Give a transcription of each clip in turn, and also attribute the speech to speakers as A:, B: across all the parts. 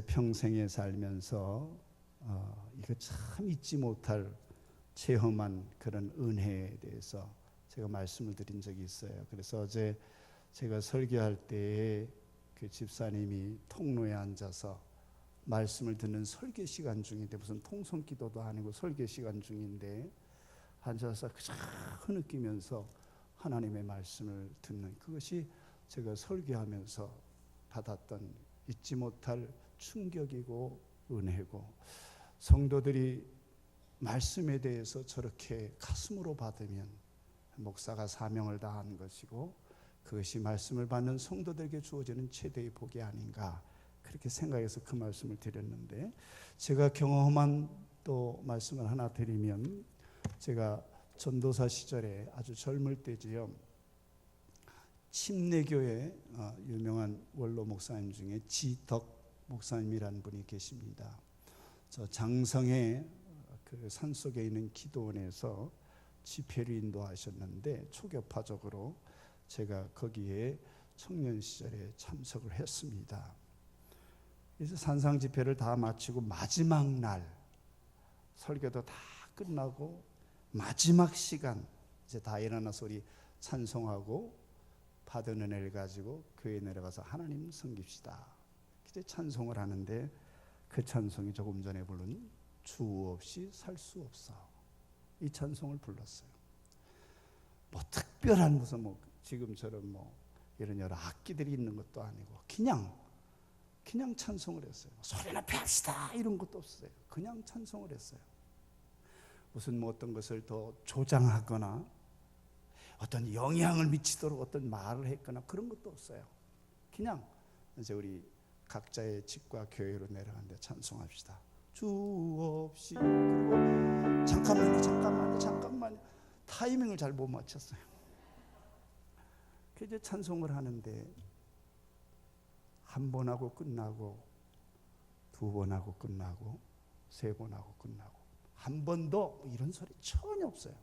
A: 제 평생에 살면서 이거 참 잊지 못할 체험한 그런 은혜에 대해서 제가 말씀을 드린 적이 있어요. 그래서 어제 제가 설교할 때에 그 집사님이 통로에 앉아서 말씀을 듣는 설교 시간 중인데, 무슨 통성기도도 아니고 설교 시간 중인데 앉아서 그저 흐느끼면서 하나님의 말씀을 듣는, 그것이 제가 설교하면서 받았던 잊지 못할 충격이고 은혜고, 성도들이 말씀에 대해서 저렇게 가슴으로 받으면 목사가 사명을 다한 것이고, 그것이 말씀을 받는 성도들에게 주어지는 최대의 복이 아닌가, 그렇게 생각해서 그 말씀을 드렸는데, 제가 경험한 또 말씀을 하나 드리면, 제가 전도사 시절에 아주 젊을 때지요, 침례교회 유명한 원로 목사님 중에 지덕 목사님이라는 분이 계십니다. 저 장성의 그 산속에 있는 기도원에서 집회를 인도하셨는데, 초교파적으로 제가 거기에 청년 시절에 참석을 했습니다. 그래서 산상 집회를 다 마치고 마지막 날 설교도 다 끝나고 마지막 시간 이제 다 일어나서 우리 찬송하고 받은 은혜를 가지고 교회에 내려가서 하나님 섬깁시다. 이제 찬송을 하는데, 그 찬송이 조금 전에 부른 주 없이 살 수 없어, 이 찬송을 불렀어요. 뭐 특별한 무슨 지금처럼 이런 여러 악기들이 있는 것도 아니고 그냥 찬송을 했어요. 소리 높이 합시다 이런 것도 없어요. 그냥 찬송을 했어요. 무슨 어떤 것을 더 조장하거나 어떤 영향을 미치도록 어떤 말을 했거나 그런 것도 없어요. 그냥 이제 우리 각자의 집과 교회로 내려가는데 찬송합시다. 주 없이. 그리고 잠깐만요. 타이밍을 잘 못 맞췄어요. 그래서 찬송을 하는데, 한 번 하고 끝나고, 두 번 하고 끝나고, 세 번 하고 끝나고, 한 번 더 이런 소리 전혀 없어요.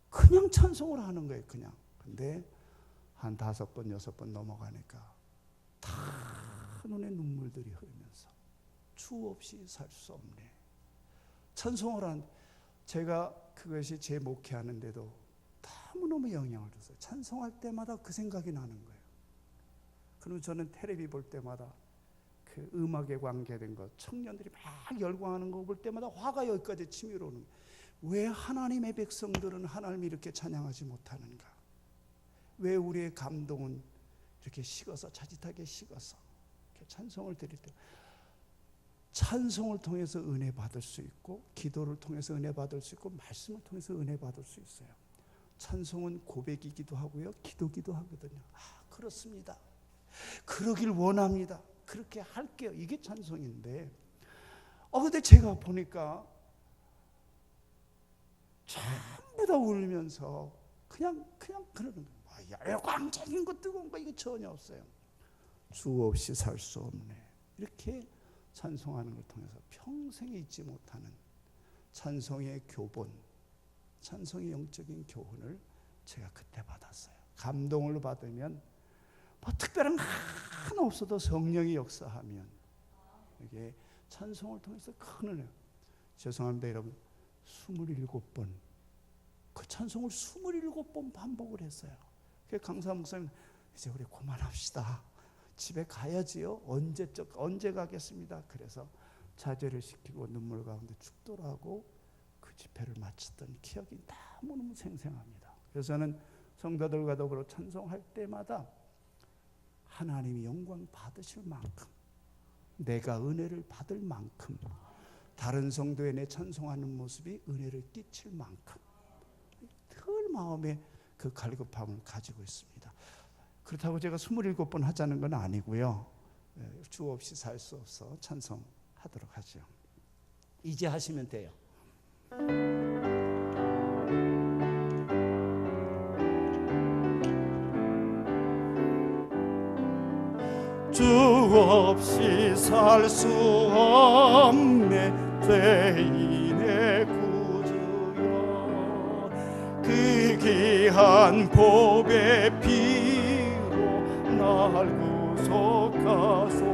A: 그냥 찬송을 하는 거예요. 그냥. 근데 한 5번 6번 넘어가니까 다 눈에 눈물들이 흐르면서 주 없이 살 수 없네. 찬송을 한, 제가 그것이 제 목회하는데도 너무너무 영향을 줬어요. 찬송할 때마다 그 생각이 나는 거예요. 그리고 저는 텔레비 볼 때마다 그 음악에 관계된 것, 청년들이 막 열광하는 거 볼 때마다 화가 여기까지 치밀어 오는 거예요. 왜 하나님의 백성들은 하나님을 이렇게 찬양하지 못하는가? 왜 우리의 감동은 이렇게 식어서, 자칫하게 식어서 이렇게 찬송을 드릴 때, 찬송을 통해서 은혜 받을 수 있고, 기도를 통해서 은혜 받을 수 있고, 말씀을 통해서 은혜 받을 수 있어요. 찬송은 고백이기도 하고요, 기도기도 하거든요. 그렇습니다. 그러길 원합니다. 그렇게 할게요. 이게 찬송인데, 근데 제가 보니까 전부 다 울면서 그냥 그러는 거예요. 열광적인 거, 뜨거운 거 이게 전혀 없어요. 주 없이 살 수 없네. 이렇게 찬송하는 걸 통해서 평생 잊지 못하는 찬송의 교본, 찬송의 영적인 교훈을 제가 그때 받았어요. 감동을 받으면 특별한 거 하나 없어도 성령이 역사하면 이게 찬송을 통해서 큰 은혜. 죄송합니다 여러분, 27번 그 찬송을 27번 반복을 했어요. 강사 목사님, 이제 우리 그만합시다. 집에 가야지요. 언제 가겠습니다. 그래서 자제를 시키고 눈물 가운데 축도하고 그 집회를 마쳤던 기억이 너무너무 생생합니다. 그래서 저는 성도들과 더불어 찬송할 때마다 하나님이 영광 받으실 만큼, 내가 은혜를 받을 만큼, 다른 성도의 내 찬송하는 모습이 은혜를 끼칠 만큼 늘 마음에 그 갈급함을 가지고 있습니다. 그렇다고 제가 27번 하자는 건 아니고요. 주 없이 살 수 없어 찬송하도록 하죠. 이제 하시면 돼요. 주 없이 살 수 없네 죄인의 구주여, 그 귀한 보배 피로 날 구속하소서.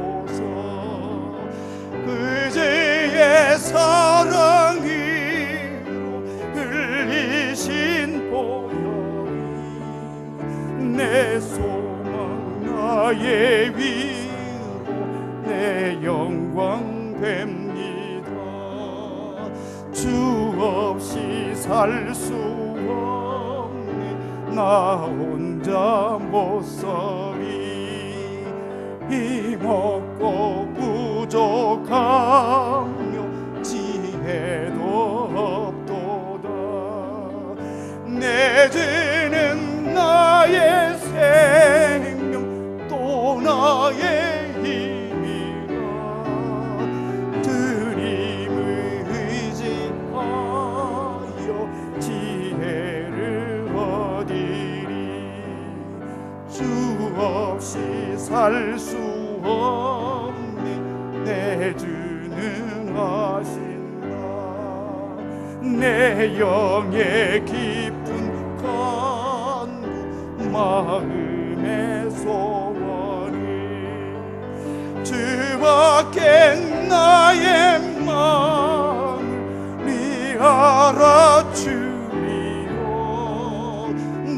A: 영광 됩니다. 주 없이 살 수 없네. 나 혼자 못 서리. 힘없고 부족하며 지혜도 없도다. 내지는 나의 생명 또 나의 힘이라. 주님을 의지하여 지혜를 얻으리. 주 없이 살 수 없네. 내 주는 하신다. 내 영의 깊은 간구 마음의 소원이 주밖에 나의 마음을 네 알아주리요.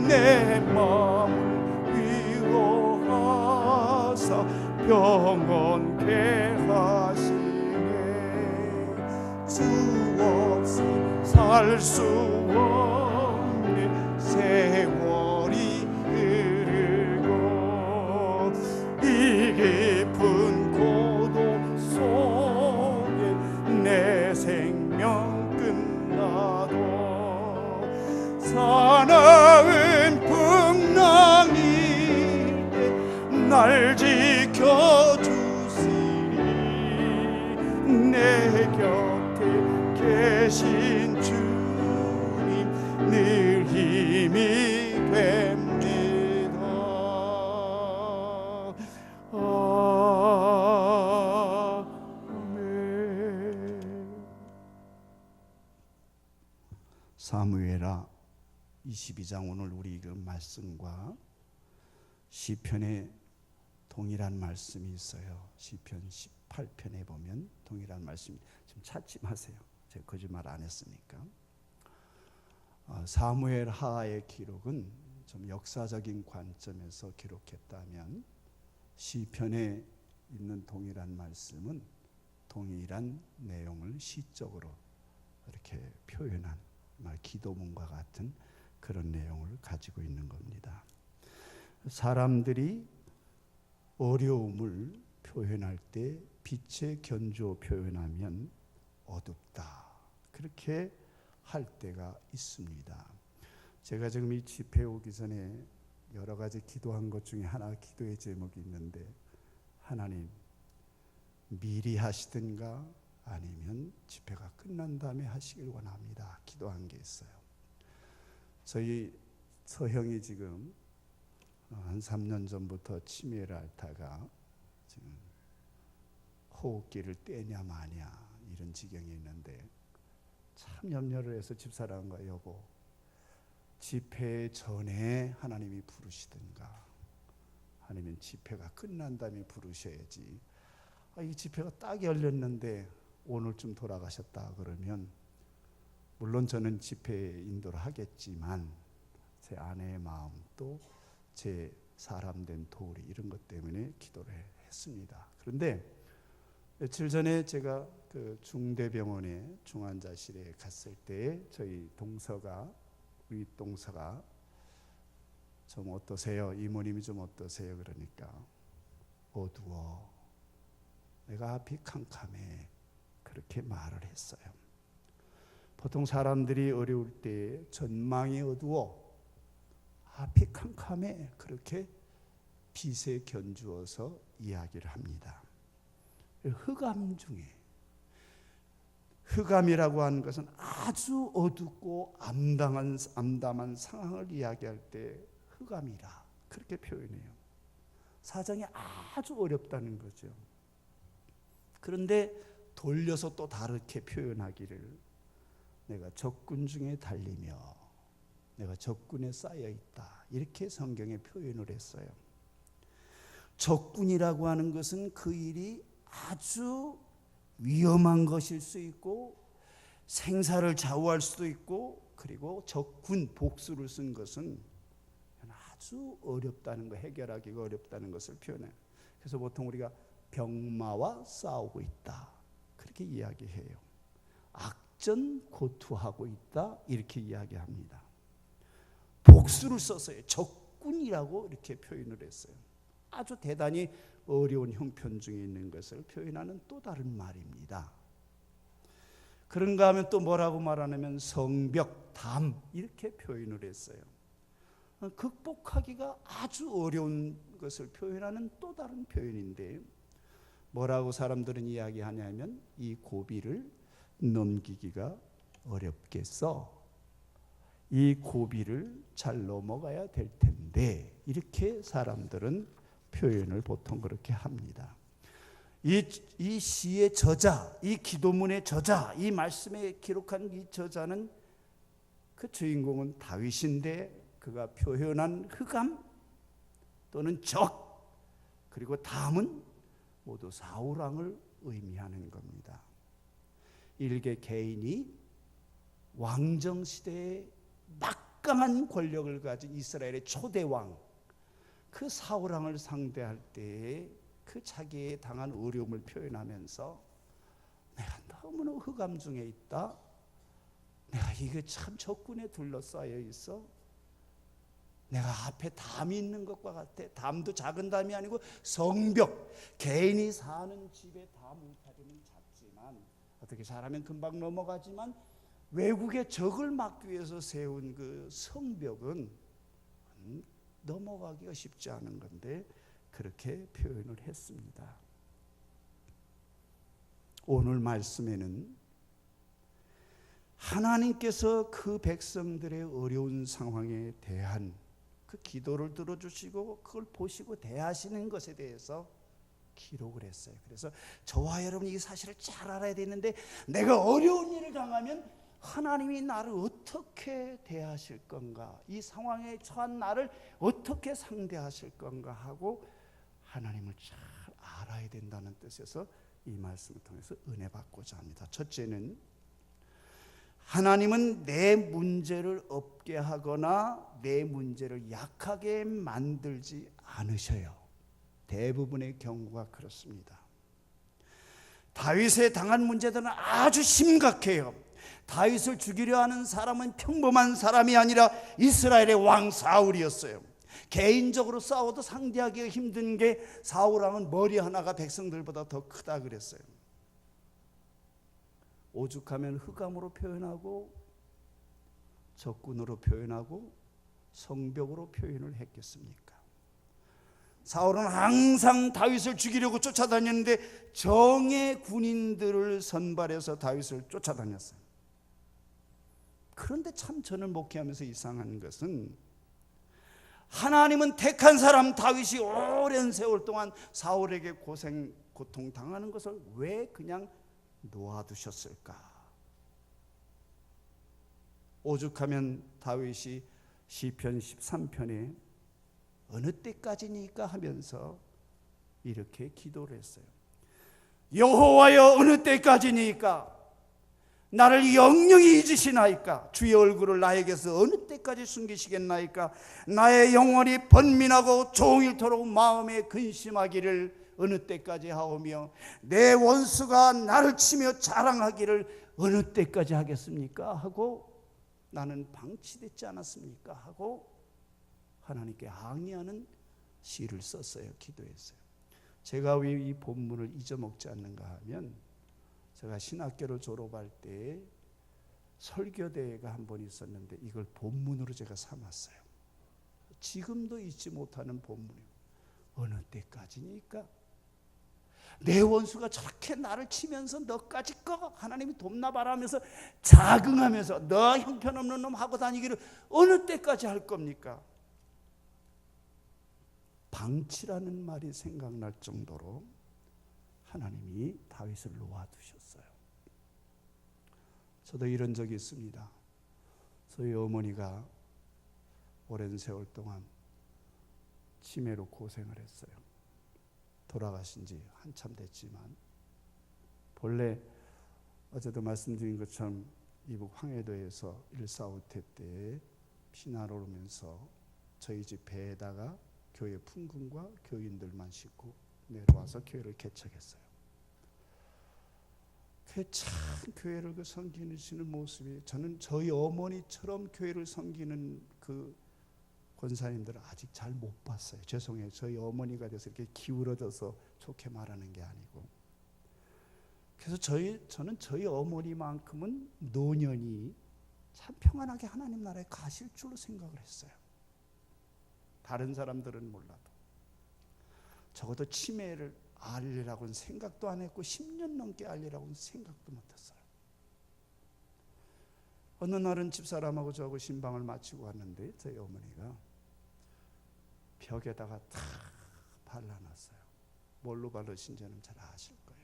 A: 내 마음을 위로하사 평온케 하시네. 주 없이 살 수 없네. 세월이 흐르고 이 깊은 고독 속에 내 생명 끝나도 사나운 풍랑일 때 날 지켜주시리. 내 곁에 계신 주님 늘 힘이 됩니다. 아멘. 사무엘하 22장 오늘 우리 그 말씀과 시편에 동일한 말씀이 있어요. 시편 18편에 보면 동일한 말씀이, 좀 찾지 마세요. 제가 거짓말 안 했으니까. 사무엘하의 기록은 좀 역사적인 관점에서 기록했다면 시편에 있는 동일한 말씀은 동일한 내용을 시적으로 이렇게 표현한 기도문과 같은 그런 내용을 가지고 있는 겁니다. 사람들이 어려움을 표현할 때 빛의 견조 표현하면 어둡다, 그렇게 할 때가 있습니다. 제가 지금 이 집회 오기 전에 여러 가지 기도한 것 중에 하나, 기도의 제목이 있는데, 하나님 미리 하시든가 아니면 집회가 끝난 다음에 하시길 원합니다, 기도한 게 있어요. 저희 서형이 지금 한 3년 전부터 치매를 앓다가 지금 호흡기를 떼냐 마냐 이런 지경에 있는데, 참 염려를 해서 집사람과 여보, 집회 전에 하나님이 부르시든가 아니면 집회가 끝난 다음에 부르셔야지, 이 집회가 딱 열렸는데 오늘쯤 돌아가셨다 그러면 물론 저는 집회 인도를 하겠지만 제 아내의 마음 또 제 사람된 도리 이런 것 때문에 기도를 했습니다. 그런데 며칠 전에 제가 그 중대병원에 중환자실에 갔을 때 저희 동서가, 우리 동서가 좀 어떠세요? 이모님이 좀 어떠세요? 그러니까 어두워, 내가 앞이 캄캄해, 그렇게 말을 했어요. 보통 사람들이 어려울 때 전망이 어두워, 앞이 캄캄해, 그렇게 빛에 견주어서 이야기를 합니다. 흑암 중에, 흑암이라고 하는 것은 아주 어둡고 암담한 상황을 이야기할 때 흑암이라 그렇게 표현해요. 사정이 아주 어렵다는 거죠. 그런데 돌려서 또 다르게 표현하기를, 내가 적군 중에 달리며 내가 적군에 쌓여 있다, 이렇게 성경에 표현을 했어요. 적군이라고 하는 것은 그 일이 아주 위험한 것일 수 있고 생사를 좌우할 수도 있고, 그리고 적군, 복수를 쓴 것은 아주 어렵다는 거, 해결하기가 어렵다는 것을 표현해요. 그래서 보통 우리가 병마와 싸우고 있다. 그렇게 이야기해요. 악전고투하고 있다. 이렇게 이야기합니다. 복수를 썼어요. 적군이라고 이렇게 표현을 했어요. 아주 대단히 어려운 형편 중에 있는 것을 표현하는 또 다른 말입니다. 그런가 하면 또 뭐라고 말하냐면 성벽담 이렇게 표현을 했어요. 극복하기가 아주 어려운 것을 표현하는 또 다른 표현인데 뭐라고 사람들은 이야기하냐면 이 고비를 넘기기가 어렵겠어. 이 고비를 잘 넘어가야 될 텐데 이렇게 사람들은 표현을 보통 그렇게 합니다. 이 시의 저자, 이 기도문의 저자, 이 말씀에 기록한 이 저자는 그 주인공은 다윗인데 그가 표현한 흑암 또는 적 그리고 담은 모두 사울왕을 의미하는 겁니다. 일개 개인이 왕정시대에 막강한 권력을 가진 이스라엘의 초대왕 그 사울왕을 상대할 때에 그 자기의 당한 어려움을 표현하면서 내가 너무나 흑암 중에 있다. 내가 이게 참 적군에 둘러싸여 있어. 내가 앞에 담이 있는 것과 같아. 담도 작은 담이 아니고 성벽. 개인이 사는 집의 담 울타리는 작지만 어떻게 잘하면 금방 넘어가지만 외국의 적을 막기 위해서 세운 그 성벽은 넘어가기가 쉽지 않은 건데 그렇게 표현을 했습니다. 오늘 말씀에는 하나님께서 그 백성들의 어려운 상황에 대한 그 기도를 들어주시고 그걸 보시고 대하시는 것에 대해서 기록을 했어요. 그래서 저와 여러분이 이 사실을 잘 알아야 되는데 내가 어려운 일을 당하면 하나님이 나를 어떻게 대하실 건가, 이 상황에 처한 나를 어떻게 상대하실 건가 하고 하나님을 잘 알아야 된다는 뜻에서 이 말씀을 통해서 은혜 받고자 합니다. 첫째는 하나님은 내 문제를 없게 하거나 내 문제를 약하게 만들지 않으셔요. 대부분의 경우가 그렇습니다. 다윗에 당한 문제들은 아주 심각해요. 다윗을 죽이려 하는 사람은 평범한 사람이 아니라 이스라엘의 왕 사울이었어요. 개인적으로 싸워도 상대하기가 힘든 게 사울왕은 머리 하나가 백성들보다 더 크다 그랬어요. 오죽하면 흑암으로 표현하고 적군으로 표현하고 성벽으로 표현을 했겠습니까? 사울은 항상 다윗을 죽이려고 쫓아다녔는데 정예 군인들을 선발해서 다윗을 쫓아다녔어요. 그런데 참 저는 목회하면서 이상한 것은 하나님은 택한 사람 다윗이 오랜 세월 동안 사울에게 고통 당하는 것을 왜 그냥 놓아두셨을까? 오죽하면 다윗이 시편 13편에 어느 때까지니까 하면서 이렇게 기도를 했어요. 여호와여 어느 때까지니까 나를 영영히 잊으시나이까? 주의 얼굴을 나에게서 어느 때까지 숨기시겠나이까? 나의 영혼이 번민하고 종일토록 마음에 근심하기를 어느 때까지 하오며 내 원수가 나를 치며 자랑하기를 어느 때까지 하겠습니까? 하고 나는 방치됐지 않았습니까? 하고 하나님께 항의하는 시를 썼어요. 기도했어요. 제가 왜 이 본문을 잊어먹지 않는가 하면 제가 신학교를 졸업할 때 설교대회가 한 번 있었는데 이걸 본문으로 제가 삼았어요. 지금도 잊지 못하는 본문이에요. 어느 때까지니까? 내 원수가 저렇게 나를 치면서 너까지 거 하나님이 돕나봐라 하면서 자긍하면서 너 형편없는 놈 하고 다니기를 어느 때까지 할 겁니까? 방치라는 말이 생각날 정도로 하나님이 다윗을 놓아두셨어요. 저도 이런 적이 있습니다. 저희 어머니가 오랜 세월 동안 치매로 고생을 했어요. 돌아가신 지 한참 됐지만 본래 어제도 말씀드린 것처럼 이북 황해도에서 1.4.5태 때 피난을 오면서 저희 집 배에다가 교회 풍금과 교인들만 싣고 내려와서 교회를 개척했어요. 참 교회를 섬기시는 모습이, 저는 저희 어머니처럼 교회를 섬기는 그 권사님들을 아직 잘 못 봤어요. 죄송해요. 저희 어머니가 돼서 이렇게 기울어져서 좋게 말하는 게 아니고. 그래서 저는 저희 어머니만큼은 노년이 참 평안하게 하나님 나라에 가실 줄로 생각을 했어요. 다른 사람들은 몰라도. 적어도 치매를 앓으리라고는 생각도 안 했고 10년 넘게 앓으리라고는 생각도 못했어요. 어느 날은 집사람하고 저하고 신방을 마치고 왔는데 저희 어머니가 벽에다가 다 발라놨어요. 뭘로 바르신지는 잘 아실 거예요.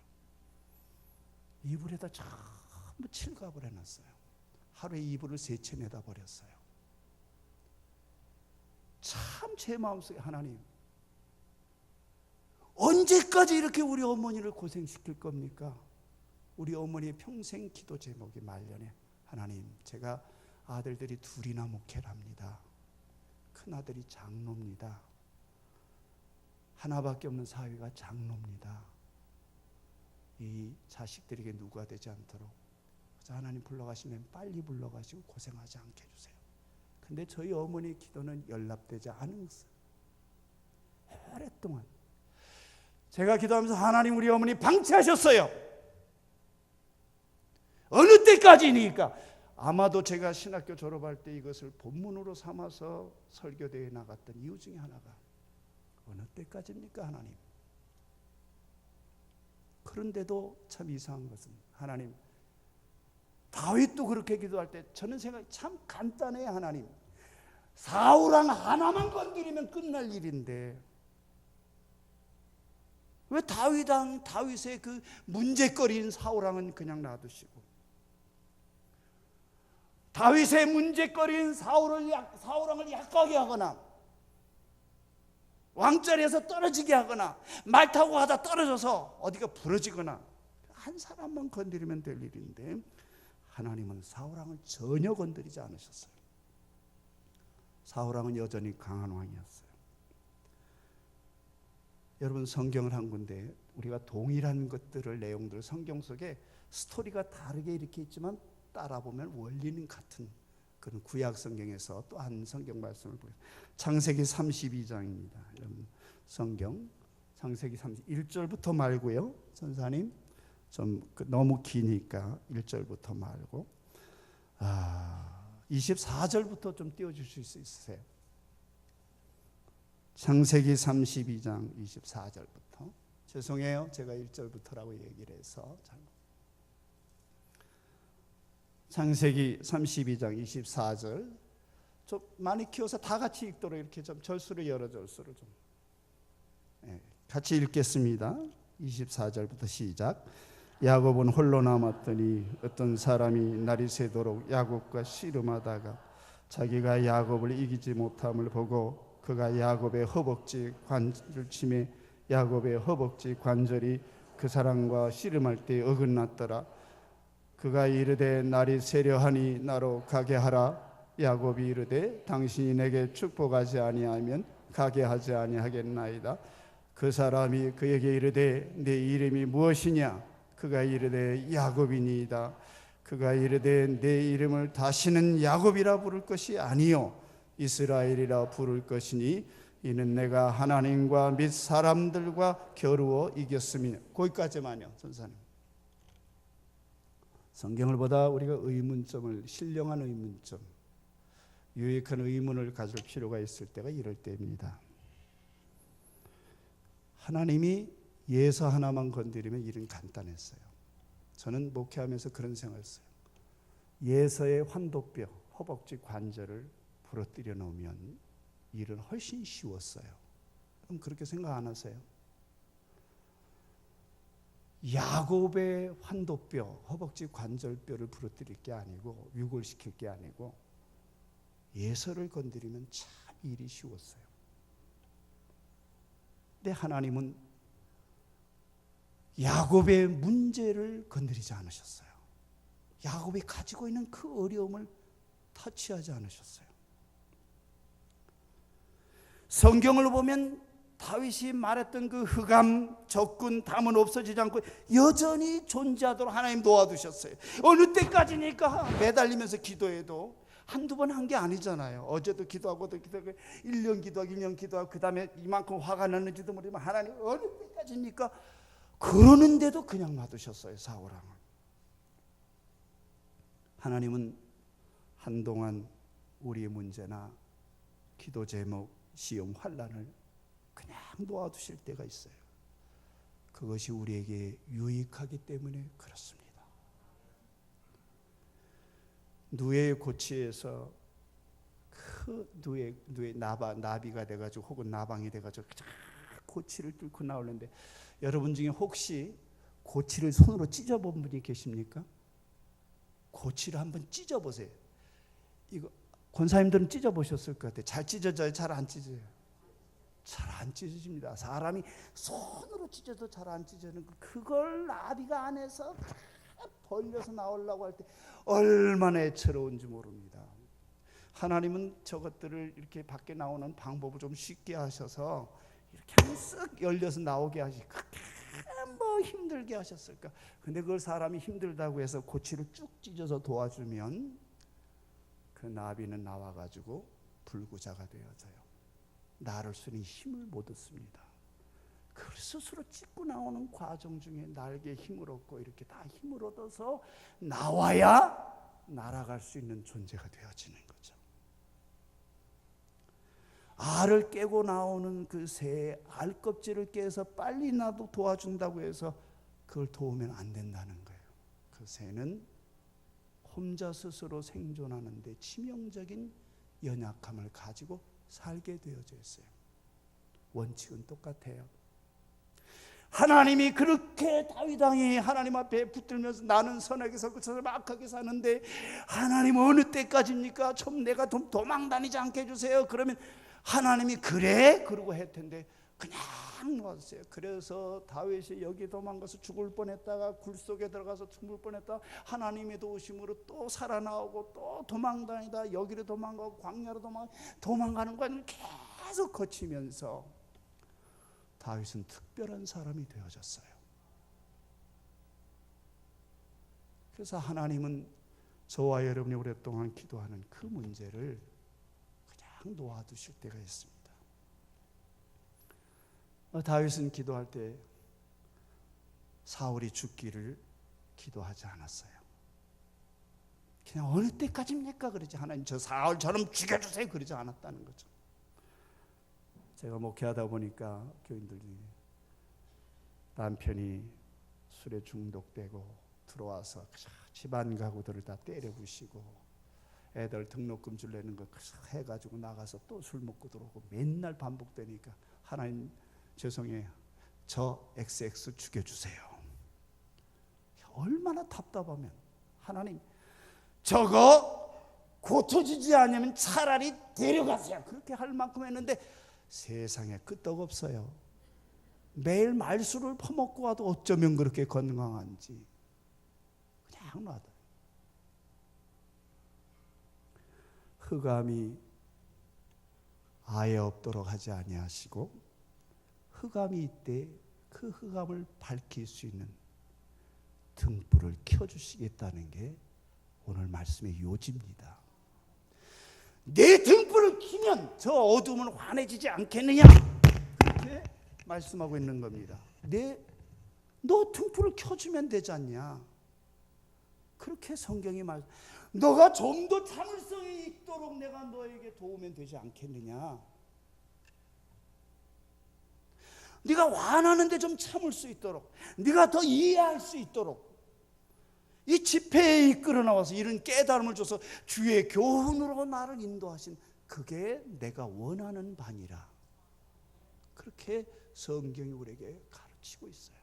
A: 이불에다 전부 칠갑을 해놨어요. 하루에 이불을 3채 내다 버렸어요. 참 제 마음속에, 하나님 언제까지 이렇게 우리 어머니를 고생시킬 겁니까? 우리 어머니의 평생 기도 제목이 말년에, 하나님 제가 아들들이 2이나 목회를 합니다. 큰아들이 장로입니다. 하나밖에 없는 사위가 장로입니다. 이 자식들에게 누가 되지 않도록 하나님 불러가시면 빨리 불러가시고 고생하지 않게 해주세요. 근데 저희 어머니의 기도는 연락되지 않았어요. 오랫동안 제가 기도하면서 하나님 우리 어머니 방치하셨어요. 어느 때까지니까. 아마도 제가 신학교 졸업할 때 이것을 본문으로 삼아서 설교대회에 나갔던 이유 중에 하나가, 어느 때까지입니까 하나님? 그런데도 참 이상한 것은, 하나님 다윗도 그렇게 기도할 때 저는 생각이 참 간단해요. 하나님 사울왕 하나만 건드리면 끝날 일인데 왜 다윗의 그 문제거리인 사울왕은 그냥 놔두시고, 다윗의 문제거리인 사울왕을 약하게 하거나 왕자리에서 떨어지게 하거나 말 타고 가다 떨어져서 어디가 부러지거나 한 사람만 건드리면 될 일인데, 하나님은 사울왕을 전혀 건드리지 않으셨어요. 사울왕은 여전히 강한 왕이었어요. 여러분, 성경을 한 군데 우리가 동일한 것들을, 내용들을 성경 속에 스토리가 다르게 이렇게 있지만 따라 보면 원리는 같은 그런 구약 성경에서 또 한 성경 말씀을 보여요. 창세기 32장입니다. 여러분 성경 창세기 1절부터 말고요. 전사님 좀 너무 기니까 1절부터 말고 24절부터 좀 띄워주실 수 있으세요? 창세기 32장 24절부터. 죄송해요. 제가 1절부터라고 얘기를 해서. 창세기 32장 24절. 좀 많이 키워서 다 같이 읽도록 이렇게 좀 절수를 여러 절수를 좀 같이 읽겠습니다. 24절부터 시작. 야곱은 홀로 남았더니 어떤 사람이 날이 새도록 야곱과 씨름하다가 자기가 야곱을 이기지 못함을 보고 그가 야곱의 허벅지 관절을 치매 야곱의 허벅지 관절이 그 사람과 씨름할 때 어긋났더라. 그가 이르되 날이 새려하니 나로 가게 하라. 야곱이 이르되 당신이 내게 축복하지 아니하면 가게 하지 아니하겠나이다. 그 사람이 그에게 이르되 내 이름이 무엇이냐? 그가 이르되 야곱이니이다. 그가 이르되 내 이름을 다시는 야곱이라 부를 것이 아니요 이스라엘이라 부를 것이니 이는 내가 하나님과 및 사람들과 겨루어 이겼음이니. 거기까지만요. 전사님. 성경을 보다 우리가 의문점을, 신령한 의문점, 유익한 의문을 가질 필요가 있을 때가 이럴 때입니다. 하나님이 예서 하나만 건드리면 일은 간단했어요. 저는 목회하면서 그런 생각을 했어요. 예서의 환도뼈, 허벅지 관절을 부러뜨려 놓으면 일은 훨씬 쉬웠어요. 그럼 그렇게 생각 안 하세요? 야곱의 환도뼈, 허벅지 관절뼈를 부러뜨릴 게 아니고 유골시킬 게 아니고 예서를 건드리면 참 일이 쉬웠어요. 근데 하나님은 야곱의 문제를 건드리지 않으셨어요. 야곱이 가지고 있는 그 어려움을 터치하지 않으셨어요. 성경을 보면 다윗이 말했던 그 흑암, 적군, 담은 없어지지 않고 여전히 존재하도록 하나님 도와두셨어요. 어느 때까지니까 매달리면서 기도해도 한두 번 한 게 아니잖아요. 어제도 기도하고 또 기도하고 1년 기도하고 2년 기도하고 그 다음에 이만큼 화가 났는지도 모르지만 하나님 어느 때까지니까 그러는데도 그냥 놔두셨어요. 사울왕을. 하나님은 한동안 우리의 문제나 기도 제목, 시험, 환난을 그냥 놓아두실 때가 있어요. 그것이 우리에게 유익하기 때문에 그렇습니다. 누에의 고치에서 그 누에 나비가 돼가지고 혹은 나방이 돼가지고 고치를 뚫고 나오는데 여러분 중에 혹시 고치를 손으로 찢어본 분이 계십니까? 고치를 한번 찢어보세요. 이거 권사님들은 찢어보셨을 것 같아요. 잘 찢어져요? 잘 안 찢어져요? 잘 안 찢어집니다. 사람이 손으로 찢어도 잘 안 찢어지는 그걸 나비가 안에서 벌려서 나오려고 할 때 얼마나 애처로운지 모릅니다. 하나님은 저것들을 이렇게 밖에 나오는 방법을 좀 쉽게 하셔서 이렇게 하면 쓱 열려서 나오게 하시. 그렇게 뭐 힘들게 하셨을까? 근데 그걸 사람이 힘들다고 해서 고치를 쭉 찢어서 도와주면 그 나비는 나와가지고 불구자가 되어져요. 나를 쓰니 힘을 못 얻습니다. 그 스스로 찢고 나오는 과정 중에 날개에 힘을 얻고 이렇게 다 힘을 얻어서 나와야 날아갈 수 있는 존재가 되어지는 거죠. 알을 깨고 나오는 그 새의 알 껍질을 깨서 빨리 나도 도와준다고 해서 그걸 도우면 안 된다는 거예요. 그 새는 혼자 스스로 생존하는데 치명적인 연약함을 가지고 살게 되어져 있어요. 원칙은 똑같아요. 하나님이 그렇게 다윗 왕이 하나님 앞에 붙들면서 나는 선하게 살고 저는 악하게 사는데 하나님 어느 때까지입니까? 좀 내가 좀 도망 다니지 않게 해주세요. 그러면 하나님이 그래? 그러고 할 텐데 그냥 놓았어요. 그래서 다윗이 여기 도망가서 죽을 뻔했다가 굴 속에 들어가서 죽을 뻔했다가 하나님의 도우심으로 또 살아나오고 또 도망 다니다 여기로 도망가고 광야로 도망가는 과정을 계속 거치면서 다윗은 특별한 사람이 되어졌어요. 그래서 하나님은 저와 여러분이 오랫동안 기도하는 그 문제를 그냥 놓아두실 때가 있습니다. 다윗은 기도할 때 사울이 죽기를 기도하지 않았어요. 그냥 어느 때까지입니까? 그러지 하나님 저 사울처럼 죽여주세요 그러지 않았다는 거죠. 제가 목회하다 보니까 교인들 중에 남편이 술에 중독되고 들어와서 집안 가구들을 다 때려 부시고 애들 등록금 줄래는 거 해가지고 나가서 또 술 먹고 들어오고 맨날 반복되니까 하나님 죄송해요. 저 XX 죽여주세요. 얼마나 답답하면 하나님 저거 고쳐지지 않으면 차라리 데려가세요. 그렇게 할 만큼 했는데 세상에 끄떡없어요. 매일 말술을 퍼먹고 와도 어쩌면 그렇게 건강한지 그냥 놔둬요. 흑암이 아예 없도록 하지 아니하시고 흑암이 있대 그 흑암을 밝힐 수 있는 등불을 켜주시겠다는 게 오늘 말씀의 요지입니다. 내 등불을 켜면 저 어둠은 환해지지 않겠느냐 그렇게 말씀하고 있는 겁니다. 너 등불을 켜주면 되지 않냐 그렇게 성경이 너가 좀 더 참을성이 있도록 내가 너에게 도우면 되지 않겠느냐. 네가 화나는데 좀 참을 수 있도록 네가 더 이해할 수 있도록 이 집회에 이끌어 나와서 이런 깨달음을 줘서 주의 교훈으로 나를 인도하신 그게 내가 원하는 바니라. 그렇게 성경이 우리에게 가르치고 있어요.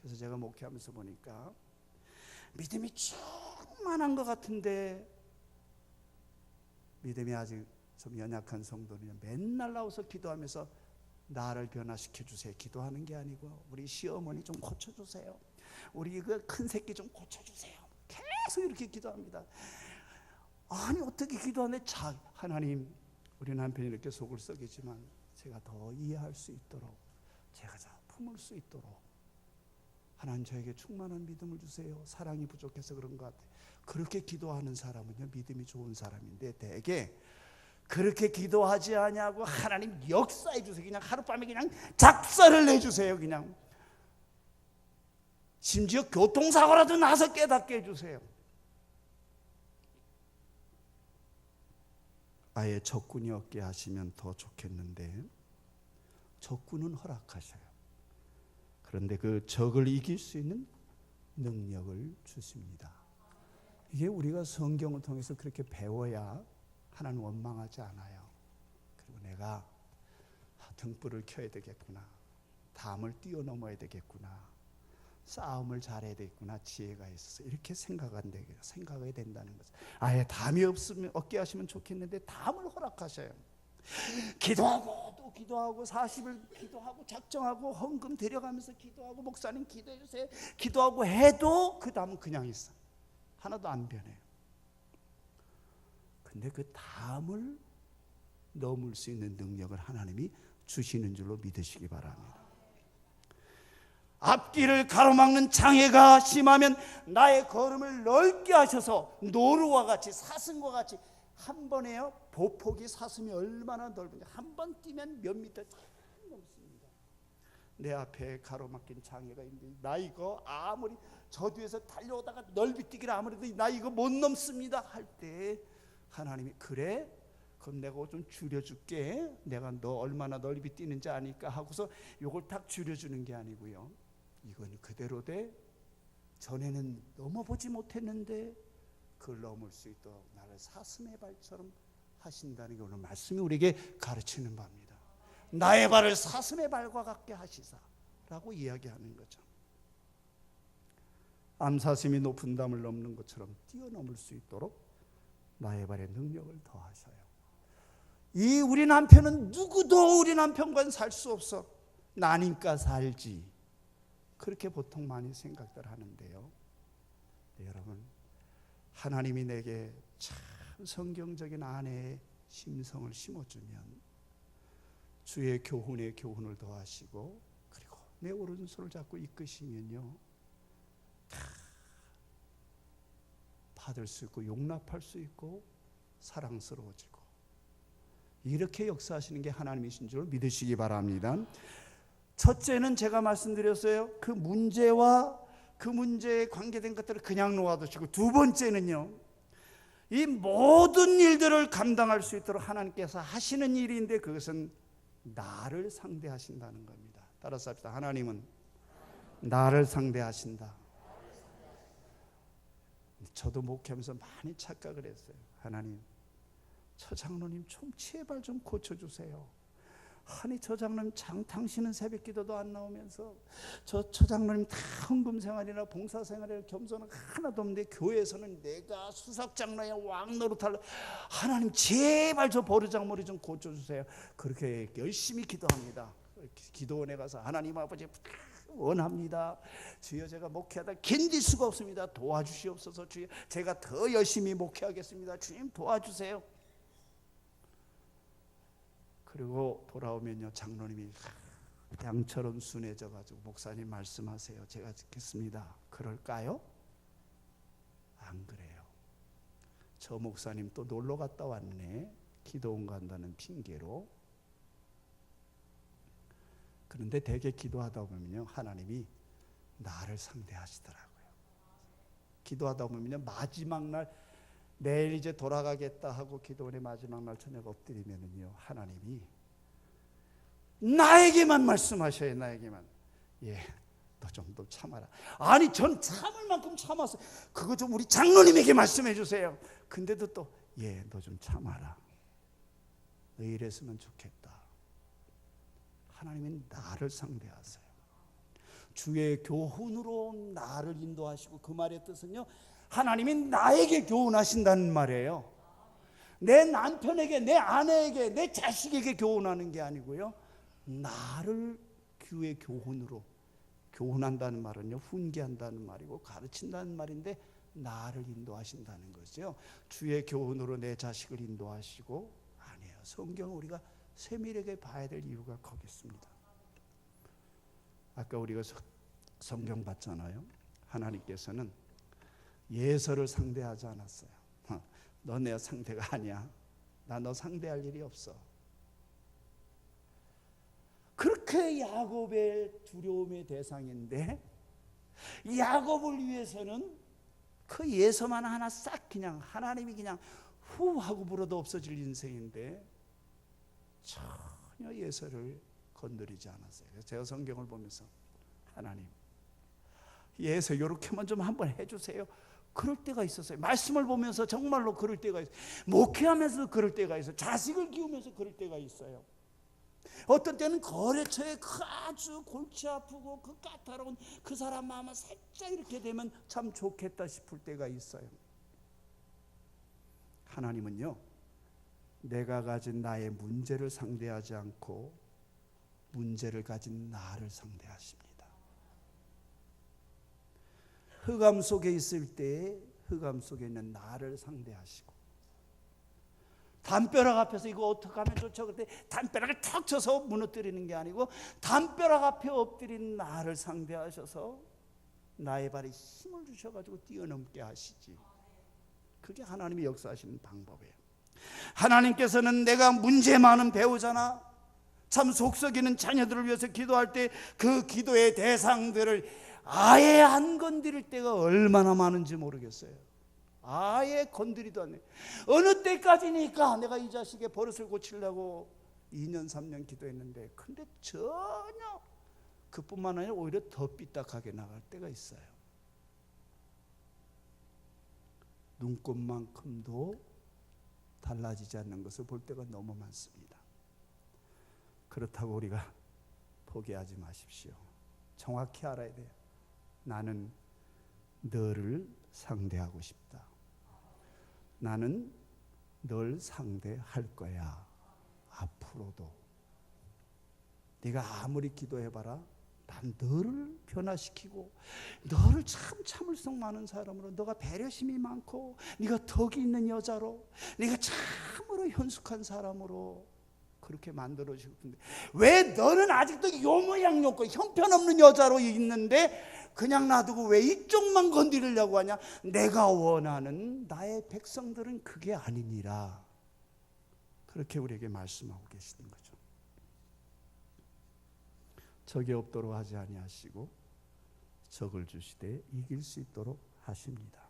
A: 그래서 제가 목회하면서 보니까 믿음이 충만한 것 같은데 믿음이 아직 좀 연약한 성도는 맨날 나와서 기도하면서 나를 변화시켜 주세요 기도하는 게 아니고 우리 시어머니 좀 고쳐주세요. 우리 그 큰 새끼 좀 고쳐주세요. 계속 이렇게 기도합니다. 아니 어떻게 기도하네. 하나님 우리 남편이 이렇게 속을 썩이지만 제가 더 이해할 수 있도록, 제가 더 품을 수 있도록 하나님 저에게 충만한 믿음을 주세요. 사랑이 부족해서 그런 것 같아요. 그렇게 기도하는 사람은요 믿음이 좋은 사람인데, 대개 그렇게 기도하지 않냐고 하나님 역사해 주세요. 그냥 하룻밤에 그냥 작사를 내주세요. 그냥 심지어 교통사고라도 나서 깨닫게 해주세요. 아예 적군이 없게 하시면 더 좋겠는데, 적군은 허락하셔요. 그런데 그 적을 이길 수 있는 능력을 주십니다. 이게 우리가 성경을 통해서 그렇게 배워야 하나님 원망하지 않아요. 그리고 내가 등불을 켜야 되겠구나, 담을 뛰어넘어야 되겠구나, 싸움을 잘해야 되겠구나, 지혜가 있어서 이렇게 생각해야 된다는 거죠. 아예 담이 없게 하시면 좋겠는데 담을 허락하셔요. 기도하고 또 기도하고 40일 기도하고 작정하고 헌금 드려가면서 기도하고 목사님 기도해 주세요 기도하고 해도 그 담은 그냥 있어. 하나도 안 변해요. 근데 그 담을 넘을 수 있는 능력을 하나님이 주시는 줄로 믿으시기 바랍니다. 앞길을 가로막는 장애가 심하면 나의 걸음을 넓게 하셔서 노루와 같이, 사슴과 같이 한 번에요, 보폭이 사슴이 얼마나 넓은지 한 번 뛰면 몇 미터 잘 넘습니다. 내 앞에 가로막힌 장애가 있는데 나 이거 아무리 저 뒤에서 달려오다가 넓이 뛰기를 아무래도 나 이거 못 넘습니다 할 때 하나님이 그래? 그럼 내가 좀 줄여줄게. 내가 너 얼마나 넓이 뛰는지 아니까 하고서 요걸 딱 줄여주는 게 아니고요, 이건 그대로 돼. 전에는 넘어보지 못했는데 그걸 넘을 수 있도록 나를 사슴의 발처럼 하신다는 게 오늘 말씀이 우리에게 가르치는 바입니다. 나의 발을 사슴의 발과 같게 하시사라고 이야기하는 거죠. 암사슴이 높은 담을 넘는 것처럼 뛰어넘을 수 있도록 나의 발에 능력을 더하셔요. 이 우리 남편은 누구도 우리 남편과는 살 수 없어, 나니까 살지, 그렇게 보통 많이 생각들 하는데요. 네, 여러분, 하나님이 내게 참 성경적인 아내의 심성을 심어주면 주의 교훈에 교훈을 더하시고 그리고 내 오른손을 잡고 이끄시면요 다 받을 수 있고 용납할 수 있고 사랑스러워지고, 이렇게 역사하시는 게 하나님이신 줄 믿으시기 바랍니다. 첫째는 제가 말씀드렸어요. 그 문제와 그 문제에 관계된 것들을 그냥 놓아두시고, 두 번째는요, 이 모든 일들을 감당할 수 있도록 하나님께서 하시는 일인데 그것은 나를 상대하신다는 겁니다. 따라서 합시다. 하나님은 나를 상대하신다. 저도 목회하면서 많이 착각을 했어요. 하나님, 저 장로님 좀 제발 좀 고쳐주세요. 아니 저 장로님 당신은 새벽 기도도 안 나오면서 저 장로님 다 헌금 생활이나 봉사 생활이나 겸손은 하나도 없는데 교회에서는 내가 수석 장로의 왕 노릇할, 하나님 제발 저 버르장머리 좀 고쳐주세요. 그렇게 열심히 기도합니다. 기도원에 가서 하나님 아버지 원합니다. 주여 제가 목회하다 견딜 수가 없습니다. 도와주시옵소서. 주여 제가 더 열심히 목회하겠습니다. 주님 도와주세요. 그리고 돌아오면요, 장로님이 양처럼 순해져 가지고 목사님 말씀하세요. 제가 듣겠습니다. 그럴까요? 안 그래요. 저 목사님 또 놀러 갔다 왔네. 기도원 간다는 핑계로. 그런데 대개 기도하다 보면요, 하나님이 나를 상대하시더라고요. 기도하다 보면요, 마지막 날 내일 이제 돌아가겠다 하고 기도원의 마지막 날 저녁 엎드리면은요, 하나님이 나에게만 말씀하셔요. 나에게만. 예, 너 좀 더 참아라. 아니 전 참을 만큼 참았어. 그거 좀 우리 장로님에게 말씀해 주세요. 근데도 또 예, 너 좀 참아라. 너 이랬으면 좋겠다. 하나님은 나를 상대하세요. 주의 교훈으로 나를 인도하시고, 그 말의 뜻은요, 하나님이 나에게 교훈하신다는 말이에요. 내 남편에게, 내 아내에게, 내 자식에게 교훈하는 게 아니고요, 나를 주의 교훈으로, 교훈한다는 말은요, 훈계한다는 말이고 가르친다는 말인데 나를 인도하신다는 거죠. 주의 교훈으로 내 자식을 인도하시고, 아니에요. 성경은 우리가 세밀하게 봐야 될 이유가 거기 있습니다. 아까 우리가 성경 봤잖아요. 하나님께서는 예서를 상대하지 않았어요. 너 내 상대가 아니야. 나 너 상대할 일이 없어. 그렇게 야곱의 두려움의 대상인데 야곱을 위해서는 그 예서만 하나 싹 그냥 하나님이 그냥 후 하고 불어도 없어질 인생인데 전혀 예서를 건드리지 않았어요. 그래서 제가 성경을 보면서 하나님 예서 이렇게만 좀 한번 해주세요. 그럴 때가 있었어요. 말씀을 보면서 정말로 그럴 때가 있어요. 목회하면서 그럴 때가 있어요. 자식을 키우면서 그럴 때가 있어요. 어떤 때는 거래처에 그 아주 골치 아프고 그 까다로운 그 사람 마음을 살짝 이렇게 되면 참 좋겠다 싶을 때가 있어요. 하나님은요, 내가 가진 나의 문제를 상대하지 않고 문제를 가진 나를 상대하십니다. 흑암 속에 있을 때 흑암 속에 있는 나를 상대하시고, 담벼락 앞에서 이거 어떻게 하면 좋죠? 그때 담벼락을 턱 쳐서 무너뜨리는 게 아니고 담벼락 앞에 엎드린 나를 상대하셔서 나의 발에 힘을 주셔가지고 뛰어넘게 하시지. 그게 하나님이 역사하시는 방법이에요. 하나님께서는 내가 문제 많은 배우자나 참 속썩이는 자녀들을 위해서 기도할 때 그 기도의 대상들을 아예 안 건드릴 때가 얼마나 많은지 모르겠어요. 아예 건드리도 않네. 어느 때까지니까 내가 이 자식의 버릇을 고치려고 2년 3년 기도했는데 근데 전혀 그뿐만 아니라 오히려 더 삐딱하게 나갈 때가 있어요. 눈곱만큼도 달라지지 않는 것을 볼 때가 너무 많습니다. 그렇다고 우리가 포기하지 마십시오. 정확히 알아야 돼요. 나는 너를 상대하고 싶다. 나는 널 상대할 거야. 앞으로도. 네가 아무리 기도해봐라. 난 너를 변화시키고 너를 참 참을성 많은 사람으로, 너가 배려심이 많고 네가 덕이 있는 여자로, 네가 참으로 현숙한 사람으로 그렇게 만들어주고 싶은데 왜 너는 아직도 요 모양 없고 형편없는 여자로 있는데 그냥 놔두고 왜 이쪽만 건드리려고 하냐? 내가 원하는 나의 백성들은 그게 아니니라. 그렇게 우리에게 말씀하고 계시는 거죠. 적이 없도록 하지 아니하시고 적을 주시되 이길 수 있도록 하십니다.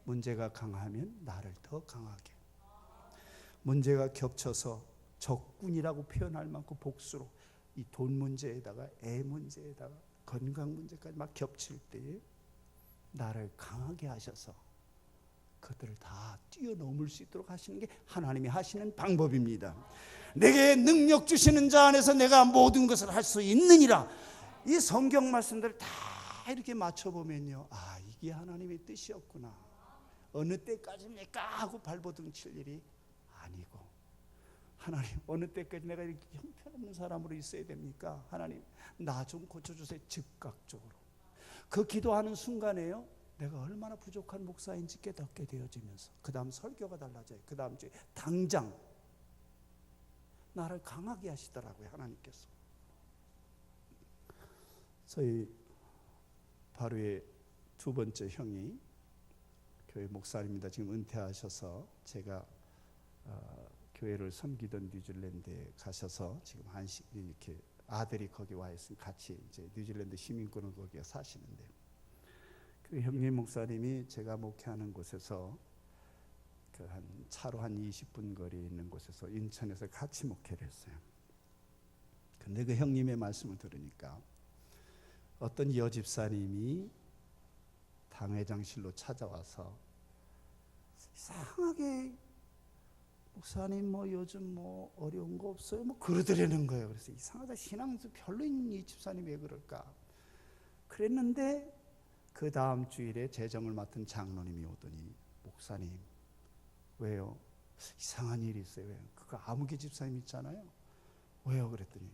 A: 문제가 강하면 나를 더 강하게, 문제가 겹쳐서 적군이라고 표현할 만큼 복수로 이 돈 문제에다가 애 문제에다가 건강 문제까지 막 겹칠 때에 나를 강하게 하셔서 그들을 다 뛰어넘을 수 있도록 하시는 게 하나님이 하시는 방법입니다. 내게 능력 주시는 자 안에서 내가 모든 것을 할 수 있느니라. 이 성경 말씀들을 다 이렇게 맞춰보면요, 아, 이게 하나님의 뜻이었구나. 어느 때까지입니까 하고 발버둥 칠 일이 아니고, 하나님 어느 때까지 내가 이렇게 형편없는 사람으로 있어야 됩니까? 하나님 나 좀 고쳐주세요. 즉각적으로 그 기도하는 순간에요, 내가 얼마나 부족한 목사인지 깨닫게 되어지면서 그 다음 설교가 달라져요. 그 다음 주에 당장 나를 강하게 하시더라고요, 하나님께서. 저희 바로의 두 번째 형이 교회 목사입니다. 지금 은퇴하셔서 제가 교회를 섬기던 뉴질랜드에 가셔서 지금 한식 이렇게 아들이 거기 와 있으니 같이 이제 뉴질랜드 시민권을 거기에 사시는데, 그 형님 목사님이 제가 목회하는 곳에서 그 한 차로 한 20분 거리에 있는 곳에서 인천에서 같이 목회를 했어요. 근데 그 형님의 말씀을 들으니까 어떤 여집사님이 당회장실로 찾아와서 이상하게 목사님 뭐 요즘 뭐 어려운 거 없어요? 뭐 그러더라는 거예요. 그래서 이상하다, 신앙에서 별로인 이 집사님 왜 그럴까? 그랬는데 그 다음 주일에 재정을 맡은 장로님이 오더니, 목사님 왜요? 이상한 일이 있어요. 왜요? 그거 아무개 집사님 있잖아요. 왜요? 그랬더니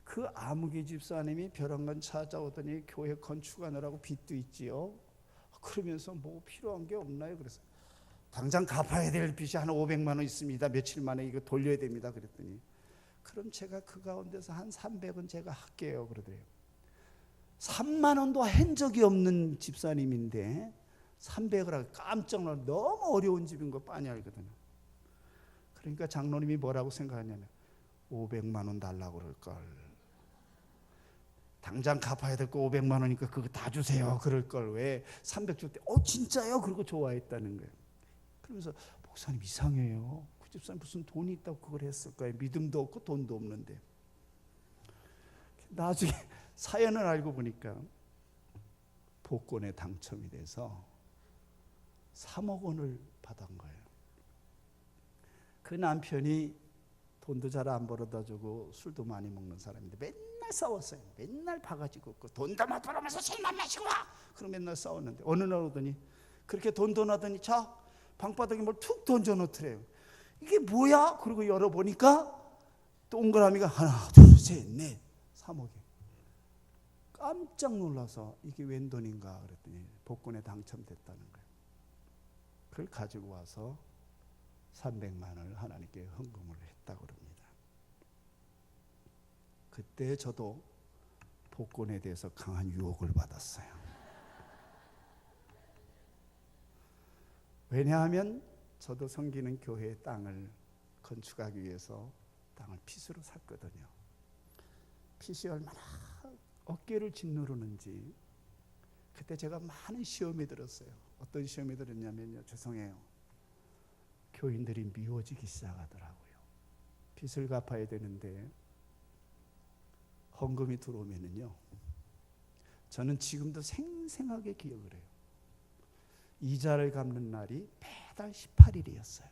A: 그 아무개 집사님이 벼랑간 찾아오더니 교회 건축하느라고 빚도 있지요. 그러면서 뭐 필요한 게 없나요? 그래서 당장 갚아야 될 빚이 한 500만 원 있습니다. 며칠 만에 이거 돌려야 됩니다. 그랬더니 그럼 제가 그 가운데서 한 300은 제가 할게요. 그러더래요. 3만 원도 한 적이 없는 집사님인데 300을 하고 깜짝 놀라. 너무 어려운 집인 거 빤히 알거든요. 그러니까 장로님이 뭐라고 생각하냐면 500만 원 달라고 그럴걸. 당장 갚아야 될 거 500만 원이니까 그거 다 주세요. 그럴걸. 왜 300 줄 때 진짜요? 그러고 좋아했다는 거예요. 그러면서 목사님 이상해요. 그 집사님 무슨 돈이 있다고 그걸 했을까요? 믿음도 없고 돈도 없는데. 나중에 사연을 알고 보니까 복권에 당첨이 돼서 3억 원을 받은 거예요. 그 남편이 돈도 잘 안 벌어다 주고 술도 많이 먹는 사람인데 맨날 싸웠어요. 맨날 바가지 걷고 돈도 못 벌으면서 술만 마시고 와. 그럼 맨날 싸웠는데 어느 날 오더니 그렇게 돈하더니 자 방바닥에 뭘 툭 던져놓더래요. 이게 뭐야? 그리고 열어보니까 동그라미가 하나 둘 셋 넷 3억이. 깜짝 놀라서 이게 웬 돈인가 그랬더니 복권에 당첨됐다는 거예요. 그걸 가지고 와서 300만 원을 하나님께 헌금을 했다고 그럽니다. 그때 저도 복권에 대해서 강한 유혹을 받았어요. 왜냐하면 저도 섬기는 교회의 땅을 건축하기 위해서 땅을 핏으로 샀거든요. 핏이 얼마나 어깨를 짓누르는지 그때 제가 많은 시험이 들었어요. 어떤 시험이 들었냐면요. 죄송해요. 교인들이 미워지기 시작하더라고요. 빚을 갚아야 되는데 헌금이 들어오면은요. 저는 지금도 생생하게 기억을 해요. 이자를 갚는 날이 매달 18일이었어요.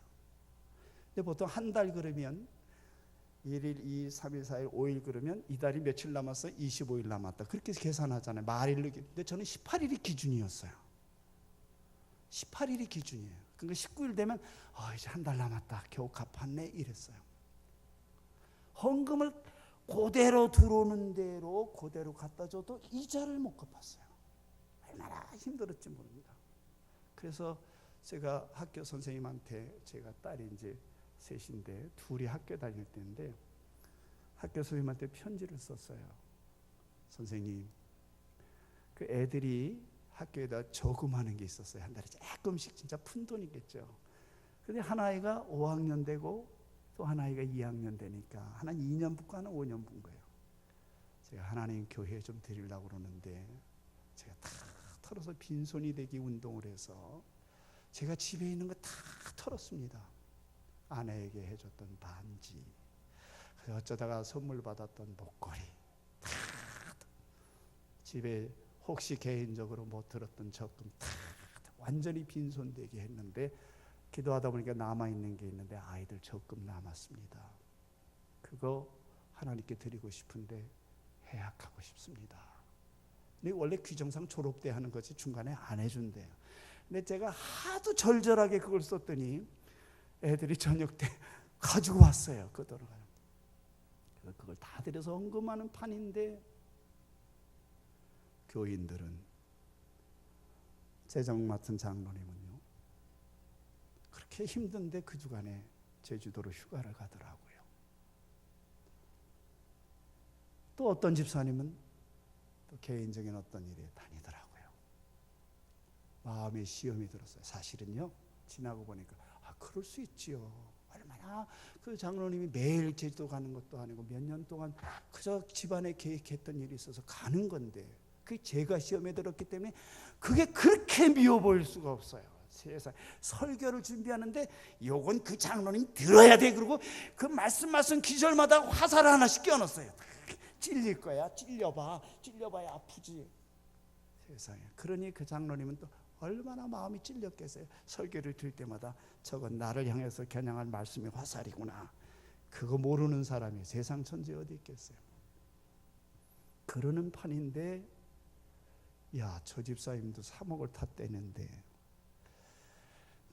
A: 근데 보통 한 달 그러면 1일, 2일, 3일, 4일, 5일 그러면 이달이 며칠 남았어? 25일 남았다. 그렇게 계산하잖아요. 말일로. 근데 저는 18일이 기준이었어요. 18일이 기준이에요. 그러니까 19일 되면 이제 한 달 남았다. 겨우 갚았네 이랬어요. 헌금을 그대로 들어오는 대로 그대로 갖다 줘도 이자를 못 갚았어요. 얼마나 힘들었지 모릅니다. 그래서 제가 학교 선생님한테 제가 딸이 이제 셋인데 둘이 학교 다닐 때인데 학교 선생님한테 편지를 썼어요. 선생님, 그 애들이 학교에다 저금하는 게 있었어요. 한 달에 조금씩 진짜 푼돈이겠죠. 근데 한 아이가 5학년 되고 또 한 아이가 2학년 되니까 하나는 2년 붓고 하나는 5년 분 거예요. 제가 하나님 교회에 좀 드리려고 그러는데 제가 다 털어서 빈손이 되기 운동을 해서 제가 집에 있는 거 다 털었습니다. 아내에게 해줬던 반지, 어쩌다가 선물 받았던 목걸이, 다 집에 혹시 개인적으로 못 들었던 적금 다 완전히 빈손되게 했는데 기도하다 보니까 남아있는 게 있는데 아이들 적금 남았습니다. 그거 하나님께 드리고 싶은데 해약하고 싶습니다. 근데 원래 규정상 졸업 때 하는 거지 중간에 안 해준대요. 근데 제가 하도 절절하게 그걸 썼더니 애들이 저녁 때 가지고 왔어요. 그 돈을. 그래서 그걸 다 들여서 헌금하는 판인데 교인들은 재정 맡은 장로님은요. 그렇게 힘든데 그 주간에 제주도로 휴가를 가더라고요. 또 어떤 집사님은 또 개인적인 어떤 일에 다니더라고요. 마음의 시험이 들었어요. 사실은요. 지나고 보니까 그럴 수 있지요. 얼마나 그 장로님이 매일 제주도 가는 것도 아니고 몇 년 동안 그저 집안에 계획했던 일이 있어서 가는 건데 그 제가 시험에 들었기 때문에 그게 그렇게 미워 보일 수가 없어요. 세상 설교를 준비하는데 요건 그 장로님 들어야 돼. 그리고 그 말씀 기절마다 화살을 하나씩 껴넣었어요. 찔릴 거야. 찔려봐야 아프지. 세상에. 그러니 그 장로님은 또 얼마나 마음이 찔렸겠어요. 설교를 들을 때마다 저건 나를 향해서 겨냥할 말씀의 화살이구나. 그거 모르는 사람이 세상 천지에 어디 있겠어요. 그러는 판인데 저 집사님도 3억을 탔대는데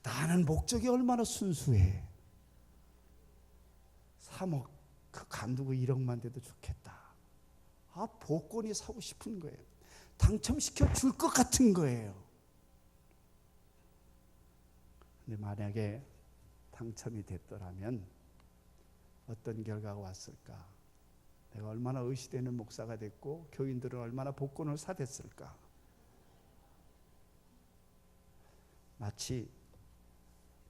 A: 나는 목적이 얼마나 순수해. 3억 그 간두고 1억만 돼도 좋겠다. 복권이 사고 싶은 거예요. 당첨시켜 줄 것 같은 거예요. 근데 만약에 당첨이 됐더라면 어떤 결과가 왔을까? 내가 얼마나 의시되는 목사가 됐고 교인들은 얼마나 복권을 사댔을까? 마치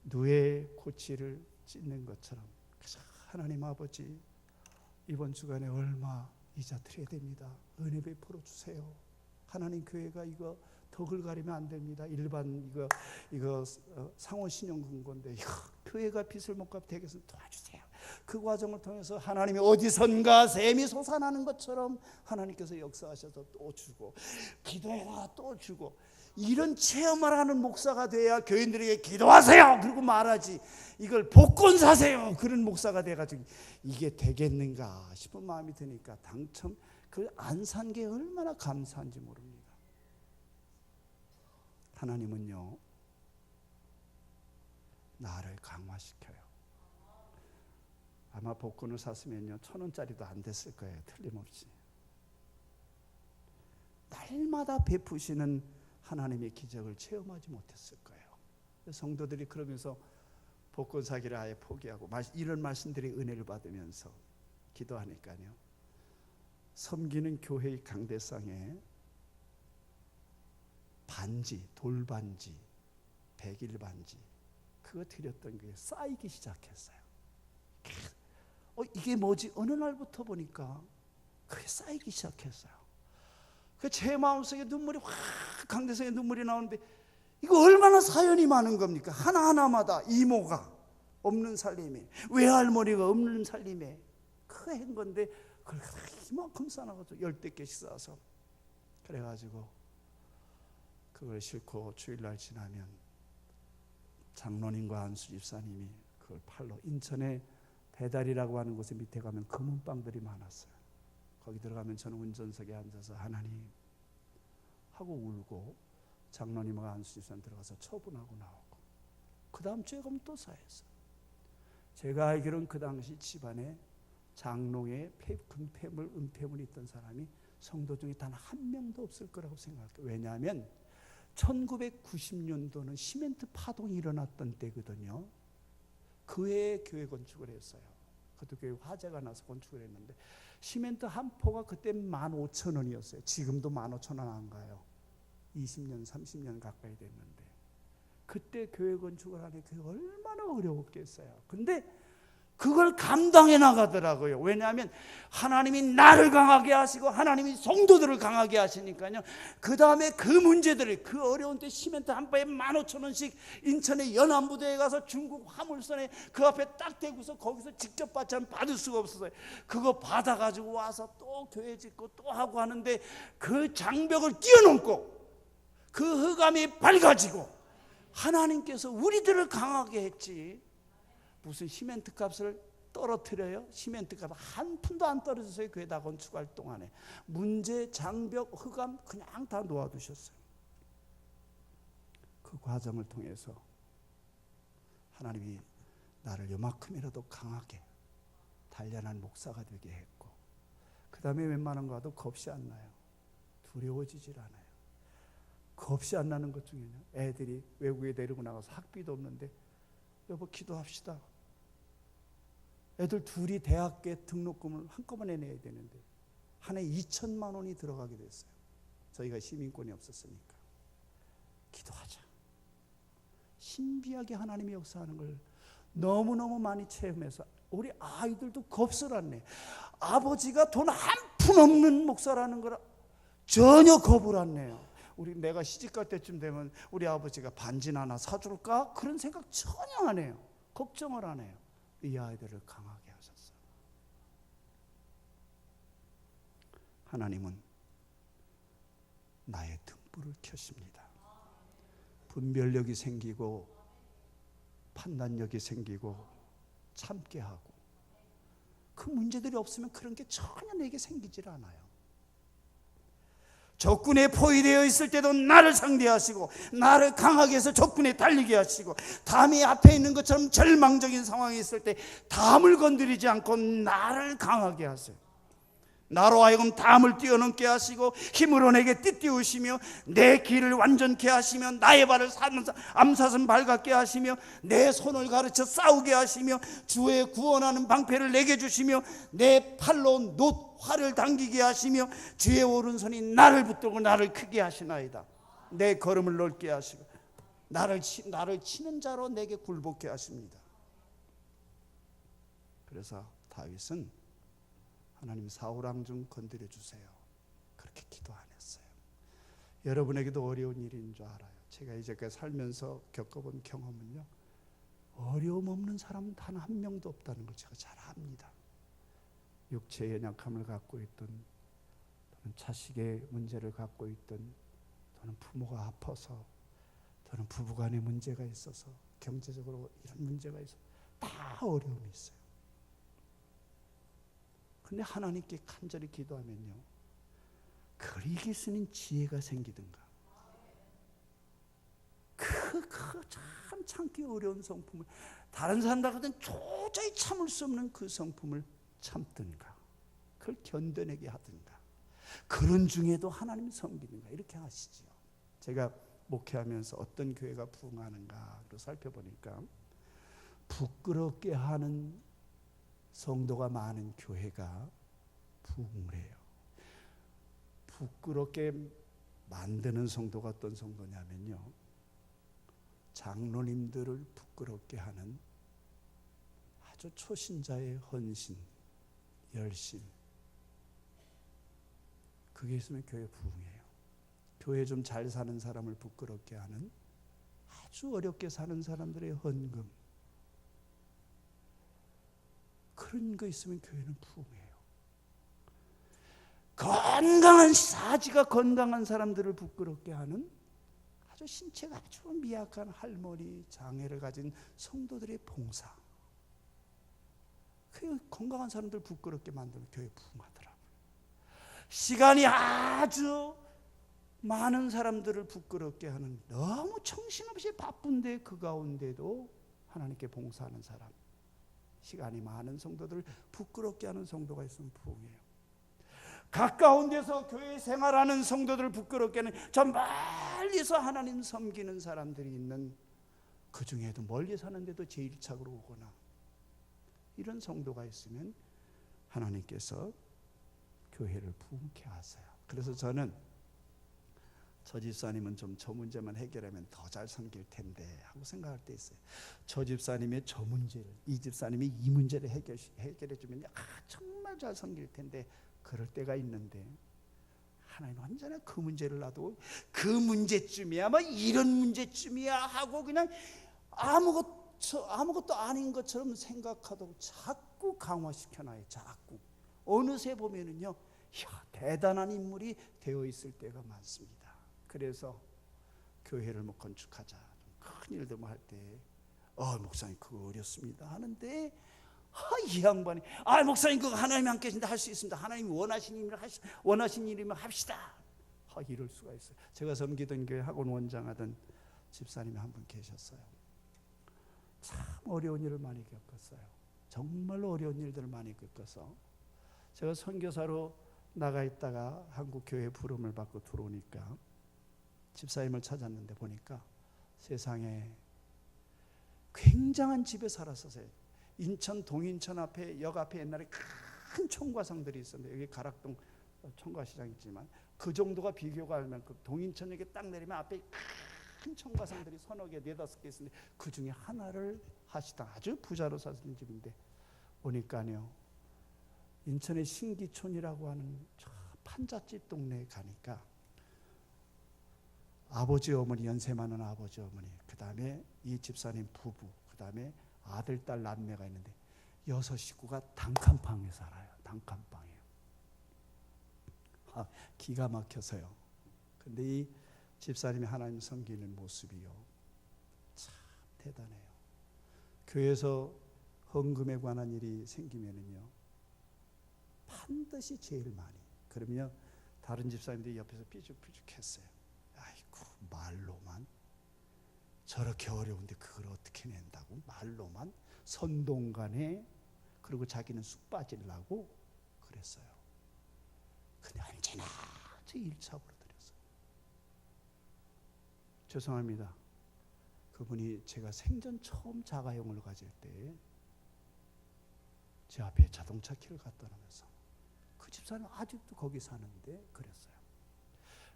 A: 누에 고치를 찢는 것처럼 하나님 아버지 이번 주간에 얼마 이자 드려야 됩니다. 은혜 베풀어 주세요. 하나님 교회가 이거 덕을 가리면 안 됩니다. 일반 이거 상호신용금고인데 교회가 빚을 못 갚게 되게 해서 도와주세요. 그 과정을 통해서 하나님이 어디선가 샘이 솟아나는 것처럼 하나님께서 역사하셔서 또 주고 기도해라 또 주고 이런 체험을 하는 목사가 돼야 교인들에게 기도하세요 그리고 말하지 이걸 복권 사세요 그런 목사가 돼가지고 이게 되겠는가 싶은 마음이 드니까 당첨 그 안 산 게 얼마나 감사한지 모릅니다. 하나님은요 나를 강화시켜요. 아마 복권을 샀으면요 1,000원짜리도 안 됐을 거예요. 틀림없이. 날마다 베푸시는 하나님의 기적을 체험하지 못했을 거예요. 성도들이 그러면서 복권 사기를 아예 포기하고 이런 말씀들이 은혜를 받으면서 기도하니까요. 섬기는 교회의 강대상에 반지, 돌반지, 백일반지 그거 드렸던 게 쌓이기 시작했어요. 이게 뭐지? 어느 날부터 보니까 그게 쌓이기 시작했어요. 제 마음속에 눈물이 확 강대상에 눈물이 나오는데 이거 얼마나 사연이 많은 겁니까? 하나하나마다 이모가 없는 살림에 외할머니가 없는 살림에 그 한 건데 그걸 이만큼 싸놔가지고 10대께씩 싸서 그래가지고 그걸 싣고 주일날 지나면 장로님과 안수 집사님이 그걸 팔러 인천에 배달이라고 하는 곳에 밑에 가면 금은방들이 많았어요. 거기 들어가면 저는 운전석에 앉아서 하나님 하고 울고 장로님과 안수 집사님 들어가서 처분하고 나오고 그 다음 주에 가면 또 사였어요. 제가 알기로는 그 당시 집안에 장롱에 금폐물, 은폐물이 있던 사람이 성도 중에 단 한 명도 없을 거라고 생각해요. 왜냐하면 1990년도는 시멘트 파동이 일어났던 때거든요. 그 해에 교회 건축을 했어요. 그것도 교회 화재가 나서 건축을 했는데 시멘트 한 포가 그때 15,000원이었어요. 지금도 15,000원 안 가요. 20년, 30년 가까이 됐는데 그때 교회 건축을 하니 그게 얼마나 어려웠겠어요. 근데 그걸 감당해 나가더라고요. 왜냐하면 하나님이 나를 강하게 하시고 하나님이 성도들을 강하게 하시니까요. 그 다음에 그 문제들을 그 어려운 때 시멘트 한 바에 15,000원씩 인천의 연안부대에 가서 중국 화물선에 그 앞에 딱 대고서 거기서 직접 받지 않으면 받을 수가 없었어요. 그거 받아가지고 와서 또 교회 짓고 또 하고 하는데 그 장벽을 뛰어넘고 그 흑암이 밝아지고 하나님께서 우리들을 강하게 했지 무슨 시멘트 값을 떨어뜨려요? 시멘트 값 한 푼도 안 떨어졌어요. 교회다 건축할 동안에. 문제, 장벽, 흑암 그냥 다 놓아두셨어요. 그 과정을 통해서 하나님이 나를 요만큼이라도 강하게 단련한 목사가 되게 했고 그 다음에 웬만한 거 봐도 겁이 안 나요. 두려워지질 않아요. 겁이 안 나는 것 중에는 애들이 외국에 데리고 나가서 학비도 없는데 여보 기도합시다. 애들 둘이 대학교 등록금을 한꺼번에 내야 되는데 한 해 2천만 원이 들어가게 됐어요. 저희가 시민권이 없었으니까. 기도하자. 신비하게 하나님이 역사하는 걸 너무너무 많이 체험해서 우리 아이들도 겁을 안 내. 아버지가 돈 한 푼 없는 목사라는 걸 전혀 겁을 안 내요. 내가 시집갈 때쯤 되면 우리 아버지가 반지나 하나 사줄까? 그런 생각 전혀 안 해요. 걱정을 안 해요. 이 아이들을 강하게 하셨어요. 하나님은 나의 등불을 켜십니다. 분별력이 생기고 판단력이 생기고 참게 하고 그 문제들이 없으면 그런 게 전혀 내게 생기질 않아요. 적군에 포위되어 있을 때도 나를 상대하시고 나를 강하게 해서 적군에 달리게 하시고 담이 앞에 있는 것처럼 절망적인 상황이 있을 때 담을 건드리지 않고 나를 강하게 하세요. 나로 하여금 담을 뛰어넘게 하시고 힘으로 내게 띠띠우시며 내 길을 완전케 하시며 나의 발을 암사슴 발같게 하시며 내 손을 가르쳐 싸우게 하시며 주의 구원하는 방패를 내게 주시며 내 팔로 활을 당기게 하시며 주의 오른손이 나를 붙들고 나를 크게 하시나이다. 내 걸음을 넓게 하시고 나를 치는 자로 내게 굴복케 하십니다. 그래서 다윗은 하나님 사울 왕 좀 건드려 주세요, 그렇게 기도 안 했어요. 여러분에게도 어려운 일인 줄 알아요. 제가 이제까지 살면서 겪어본 경험은요, 어려움 없는 사람은 단 한 명도 없다는 걸 제가 잘 압니다. 육체의 연약함을 갖고 있든, 또는 자식의 문제를 갖고 있든, 또는 부모가 아파서, 또는 부부간의 문제가 있어서, 경제적으로 이런 문제가 있어서 다 어려움이 있어요. 근데 하나님께 간절히 기도하면요, 그걸 이길 수 있는 지혜가 생기든가, 참 참기 어려운 성품을, 다른 사람들한테는 도저히 참을 수 없는 그 성품을 참든가, 그걸 견뎌내게 하든가, 그런 중에도 하나님 섬기는가, 이렇게 하시지요. 제가 목회하면서 어떤 교회가 부흥하는가를 살펴보니까 부끄럽게 하는 성도가 많은 교회가 부흥을 해요. 부끄럽게 만드는 성도가 어떤 성도냐면요, 장로님들을 부끄럽게 하는 아주 초신자의 헌신, 열심, 그게 있으면 교회 부흥해요. 교회 좀 잘 사는 사람을 부끄럽게 하는 아주 어렵게 사는 사람들의 헌금, 그런 거 있으면 교회는 부흥해요. 건강한 사지가 건강한 사람들을 부끄럽게 하는 아주 신체가 아주 미약한 할머니, 장애를 가진 성도들의 봉사, 그 건강한 사람들 부끄럽게 만들면 교회 부흥하더라고요. 시간이 아주 많은 사람들을 부끄럽게 하는, 너무 정신없이 바쁜데 그 가운데도 하나님께 봉사하는 사람, 시간이 많은 성도들을 부끄럽게 하는 성도가 있으면 부흥해요. 가까운 데서 교회 생활하는 성도들을 부끄럽게 하는, 저 멀리서 하나님 섬기는 사람들이 있는, 그 중에도 멀리 사는데도 제1착으로 오거나, 이런 성도가 있으면 하나님께서 교회를 부흥케 하세요. 그래서 저는 저 집사님은 좀 저 문제만 해결하면 더 잘 섬길 텐데 하고 생각할 때 있어요. 저 집사님의 저 문제를, 이 집사님이 이 문제를 해결해 주면 정말 잘 섬길 텐데, 그럴 때가 있는데 하나님은 언제나 그 문제를 놔두고 그 문제쯤이야, 뭐 이런 문제쯤이야 하고 그냥 아무것도 아닌 것처럼 생각하도록 자꾸 강화시켜놔요. 자꾸 어느새 보면은요, 대단한 인물이 되어 있을 때가 많습니다. 그래서 교회를 뭐 건축하자, 큰 일들 뭐 할 때, 목사님 그거 어렵습니다 하는데, 이 양반이, 목사님 그거 하나님이 함께 계신데 할 수 있습니다. 하나님이 원하신 일이면 합시다. 이럴 수가 있어요. 제가 섬기던 교회 학원 원장하던 집사님이 한 분 계셨어요. 참 어려운 일을 많이 겪었어요. 정말로 어려운 일들을 많이 겪어서 제가 선교사로 나가 있다가 한국 교회 부름을 받고 들어오니까 집사님을 찾았는데 보니까 세상에 굉장한 집에 살았었어요. 인천 동인천 앞에, 역 앞에 옛날에 큰 총과상들이 있었는데, 여기 가락동 총과시장 있지만 그 정도가 비교가 할 만큼, 동인천역에 딱 내리면 앞에 큰 총과상들이 서너 개, 네다섯 개 있었는데 그 중에 하나를 하시던 아주 부자로 사시는 집인데, 보니까요, 인천의 신기촌이라고 하는 판잣집 동네에 가니까 아버지 어머니, 연세 많은 아버지 어머니, 그 다음에 이 집사님 부부, 그 다음에 아들 딸 남매가 있는데 6 식구가 단칸방에 살아요. 단칸방에. 기가 막혀서요. 근데 이 집사님이 하나님 섬기는 모습이요, 참 대단해요. 교회에서 헌금에 관한 일이 생기면은요, 반드시 제일 많이, 그러면 다른 집사님들이 옆에서 삐죽삐죽했어요. 아이고, 말로만 저렇게 어려운데 그걸 어떻게 낸다고, 말로만 선동간에, 그리고 자기는 쑥 빠지려고 그랬어요. 근데 언제나 저 1차적으로 드렸어요. 죄송합니다. 그분이 제가 생전 처음 자가용을 가질 때 제 앞에 자동차 키를 갖다 놓으면서, 그 집사는 아직도 거기 사는데 그랬어요.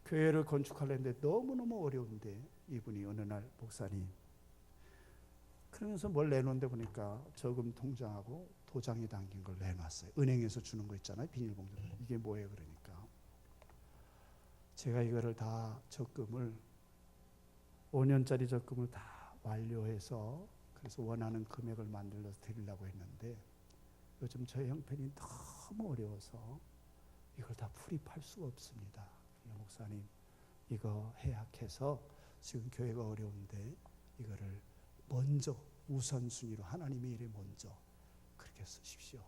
A: 교회를 건축하려는데 너무너무 어려운데 이분이 어느 날, 목사님, 그러면서 뭘 내놓는데 보니까 저금 통장하고 도장이 담긴 걸 내놨어요. 은행에서 주는 거 있잖아요, 비닐봉지. 이게 뭐예요? 그러니까 제가 이거를 다 적금을 5년짜리 적금을 다 완료해서, 그래서 원하는 금액을 만들어서 드리려고 했는데 요즘 저희 형편이 너무 어려워서 이걸 다 풀입할 수가 없습니다. 목사님, 이거 해약해서 지금 교회가 어려운데 이거를 먼저 우선순위로 하나님의 일에 먼저 그렇게 쓰십시오.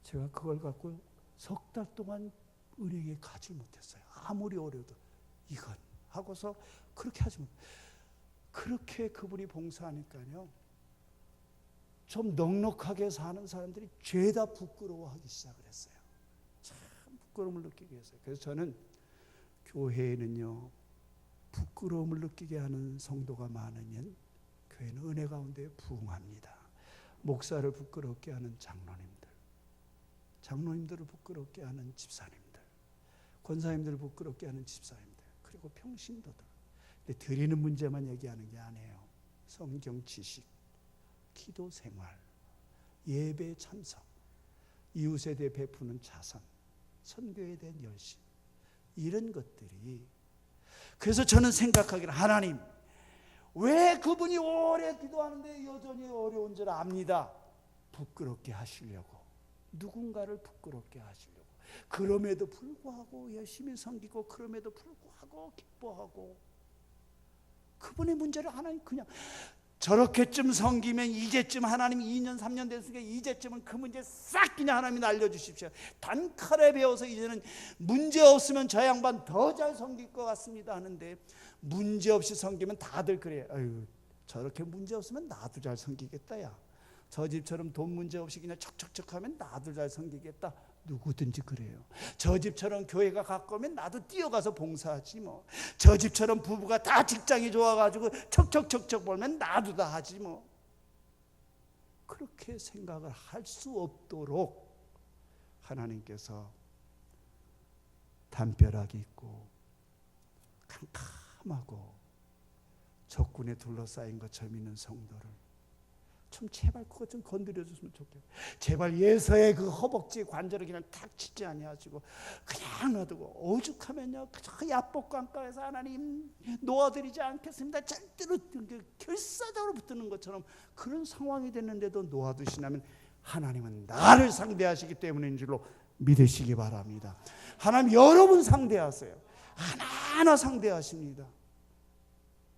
A: 제가 그걸 갖고 석 달 동안 은행에 가지 못했어요. 아무리 어려도 이건 하고서 그렇게 하지 못. 그렇게 그분이 봉사하니까요, 좀 넉넉하게 사는 사람들이 죄다 부끄러워하기 시작을 했어요. 참 부끄러움을 느끼게 했어요. 그래서 저는 교회에는요, 부끄러움을 느끼게 하는 성도가 많으면 교회는 은혜 가운데 부흥합니다. 목사를 부끄럽게 하는 장로님들, 장로님들을 부끄럽게 하는 집사님들, 권사님들을 부끄럽게 하는 집사님들, 그리고 평신도들. 근데 드리는 문제만 얘기하는 게 아니에요. 성경 지식, 기도 생활, 예배 참석, 이웃에 대해 베푸는 자선, 선교에 대한 열심, 이런 것들이. 그래서 저는 생각하기를, 하나님, 왜 그분이 오래 기도하는데 여전히 어려운 줄 압니다. 부끄럽게 하시려고, 누군가를 부끄럽게 하시려고. 그럼에도 불구하고 열심히 섬기고, 그럼에도 불구하고 기뻐하고, 그분의 문제를 하나님 그냥 저렇게쯤 섬기면 이제쯤, 하나님 2년 3년 됐으니까 이제쯤은 그 문제 싹 그냥 하나님 알려주십시오. 단칼에 배워서 이제는 문제 없으면 저 양반 더 잘 섬길 것 같습니다 하는데, 문제 없이 섬기면 다들 그래요. 아유, 저렇게 문제 없으면 나도 잘 섬기겠다. 야, 저 집처럼 돈 문제 없이 그냥 척척척 하면 나도 잘 섬기겠다. 누구든지 그래요. 저 집처럼 교회가 가까우면 나도 뛰어가서 봉사하지 뭐. 저 집처럼 부부가 다 직장이 좋아가지고 척척척척 벌면 나도 다 하지 뭐. 그렇게 생각을 할 수 없도록 하나님께서 담벼락이 있고 캄캄하고 적군에 둘러싸인 것처럼 있는 성도를 좀 제발 그거 좀 건드려줬으면 좋겠어요. 제발 예서의 그 허벅지 관절을 그냥 탁 치지 아니하시고 그냥 놔두고, 오죽하면요 그 야복강가에서 하나님 놓아드리지 않겠습니다, 절대로 결사적으로 붙는 것처럼 그런 상황이 됐는데도 놓아두시냐면 하나님은 나를 상대하시기 때문인 줄로 믿으시기 바랍니다. 하나님 여러분 상대하세요. 하나하나 상대하십니다.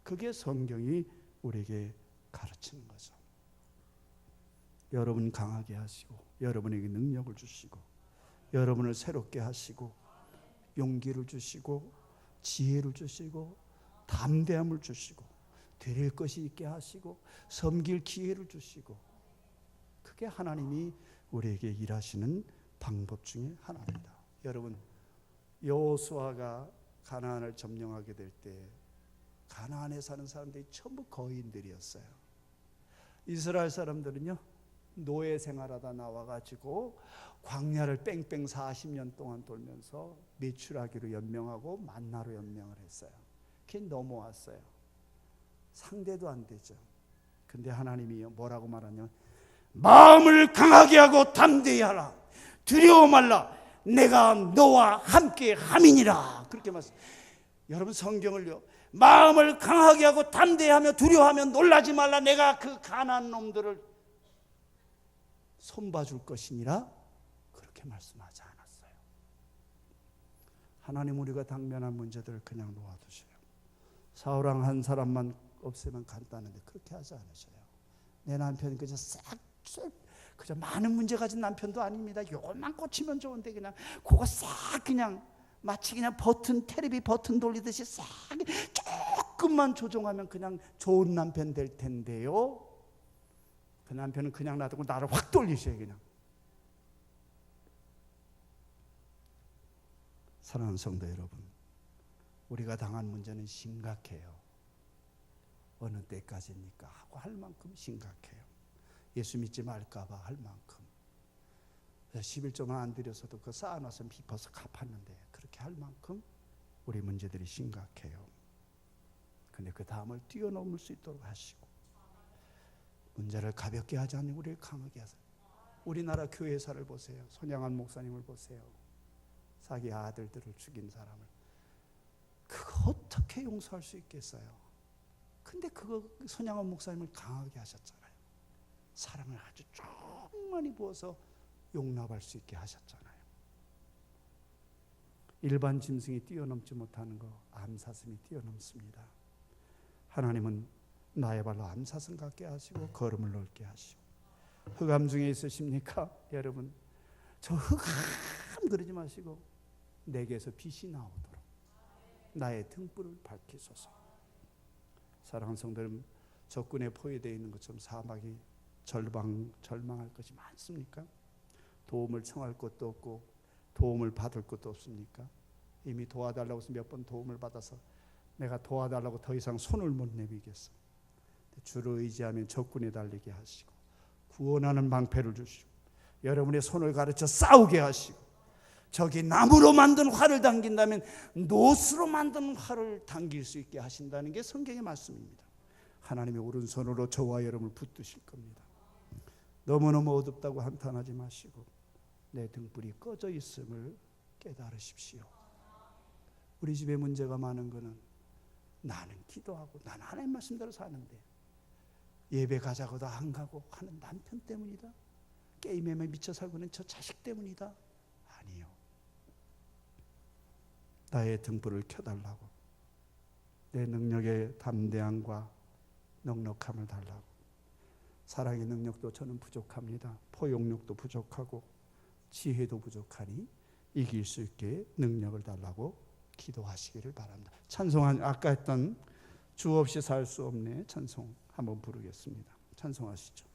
A: 그게 성경이 우리에게 가르치는 거죠. 여러분 강하게 하시고, 여러분에게 능력을 주시고, 여러분을 새롭게 하시고, 용기를 주시고, 지혜를 주시고, 담대함을 주시고, 드릴 것이 있게 하시고, 섬길 기회를 주시고, 그게 하나님이 우리에게 일하시는 방법 중에 하나입니다. 여러분, 여호수아가 가나안을 점령하게 될 때 가나안에 사는 사람들이 전부 거인들이었어요. 이스라엘 사람들은요, 노예 생활하다 나와가지고 광야를 뺑뺑 40년 동안 돌면서 메추라기로 연명하고 만나로 연명을 했어요. 그게 넘어왔어요. 상대도 안 되죠. 근데 하나님이 뭐라고 말하냐면, 마음을 강하게 하고 담대히 하라, 두려워 말라, 내가 너와 함께 함이니라. 그렇게 말씀. 여러분 성경을요, 마음을 강하게 하고 담대하며 두려워하며 놀라지 말라, 내가 그 가난한 놈들을 손봐줄 것이니라, 그렇게 말씀하지 않았어요. 하나님 우리가 당면한 문제들을 그냥 놓아두셔요. 사울왕 한 사람만 없애면 간단한데 그렇게 하지 않으셔요. 내 남편 그저 그저 많은 문제 가진 남편도 아닙니다. 요것만 꽂히면 좋은데 그냥 그거 싹 그냥 마치 그냥 테레비 버튼 돌리듯이 싹 조금만 조정하면 그냥 좋은 남편 될 텐데요. 그 남편은 그냥 놔두고 나를 확 돌리셔요. 그냥 사랑하는 성도 여러분, 우리가 당한 문제는 심각해요. 어느 때까지입니까? 하고 할 만큼 심각해요. 예수 믿지 말까봐 할 만큼. 11조만 안 드려서도 그 쌓아놔서 비퍼서 갚았는데 그렇게 할 만큼 우리 문제들이 심각해요. 근데 그 다음을 뛰어넘을 수 있도록 하시고 문제를 가볍게 하지 않는 우리를 강하게 하세요. 우리나라 교회사를 보세요. 손양한 목사님을 보세요. 자기 아들들을 죽인 사람을. 그거 어떻게 용서할 수 있겠어요? 근데 그거 손양한 목사님을 강하게 하셨잖아요. 사랑을 아주 충만히 부어서 용납할 수 있게 하셨잖아요. 일반 짐승이 뛰어넘지 못하는 거 암사슴이 뛰어넘습니다. 하나님은 나의 발로 암사슴 같게 하시고 걸음을 넓게 하시고. 흑암 중에 있으십니까? 여러분, 저 흑암 그러지 마시고 내게서 빛이 나오도록 나의 등불을 밝히소서. 사랑하는 성도님, 적군에 포위되어 있는 것처럼 사막이 절망할 것이 많습니까? 도움을 청할 것도 없고 도움을 받을 것도 없습니까? 이미 도와달라고 해서 몇 번 도움을 받아서 내가 도와달라고 더 이상 손을 못 내미겠어. 주를 의지하면 적군에 달리게 하시고 구원하는 방패를 주시고 여러분의 손을 가르쳐 싸우게 하시고 저기 나무로 만든 활을 당긴다면 노스로 만든 활을 당길 수 있게 하신다는 게 성경의 말씀입니다. 하나님의 오른손으로 저와 여러분을 붙드실 겁니다. 너무너무 어둡다고 한탄하지 마시고 내 등불이 꺼져 있음을 깨달으십시오. 우리 집에 문제가 많은 거는 나는 기도하고 나는 하나님 말씀대로 사는데 예배 가자고도 안 가고 하는 남편 때문이다. 게임에만 미쳐 살고 있는 저 자식 때문이다. 아니요. 나의 등불을 켜달라고. 내 능력의 담대함과 넉넉함을 달라고. 사랑의 능력도 저는 부족합니다. 포용력도 부족하고 지혜도 부족하니 이길 수 있게 능력을 달라고 기도하시기를 바랍니다. 찬송한 아까 했던 주 없이 살 수 없네 찬송 한번 부르겠습니다. 찬송하시죠.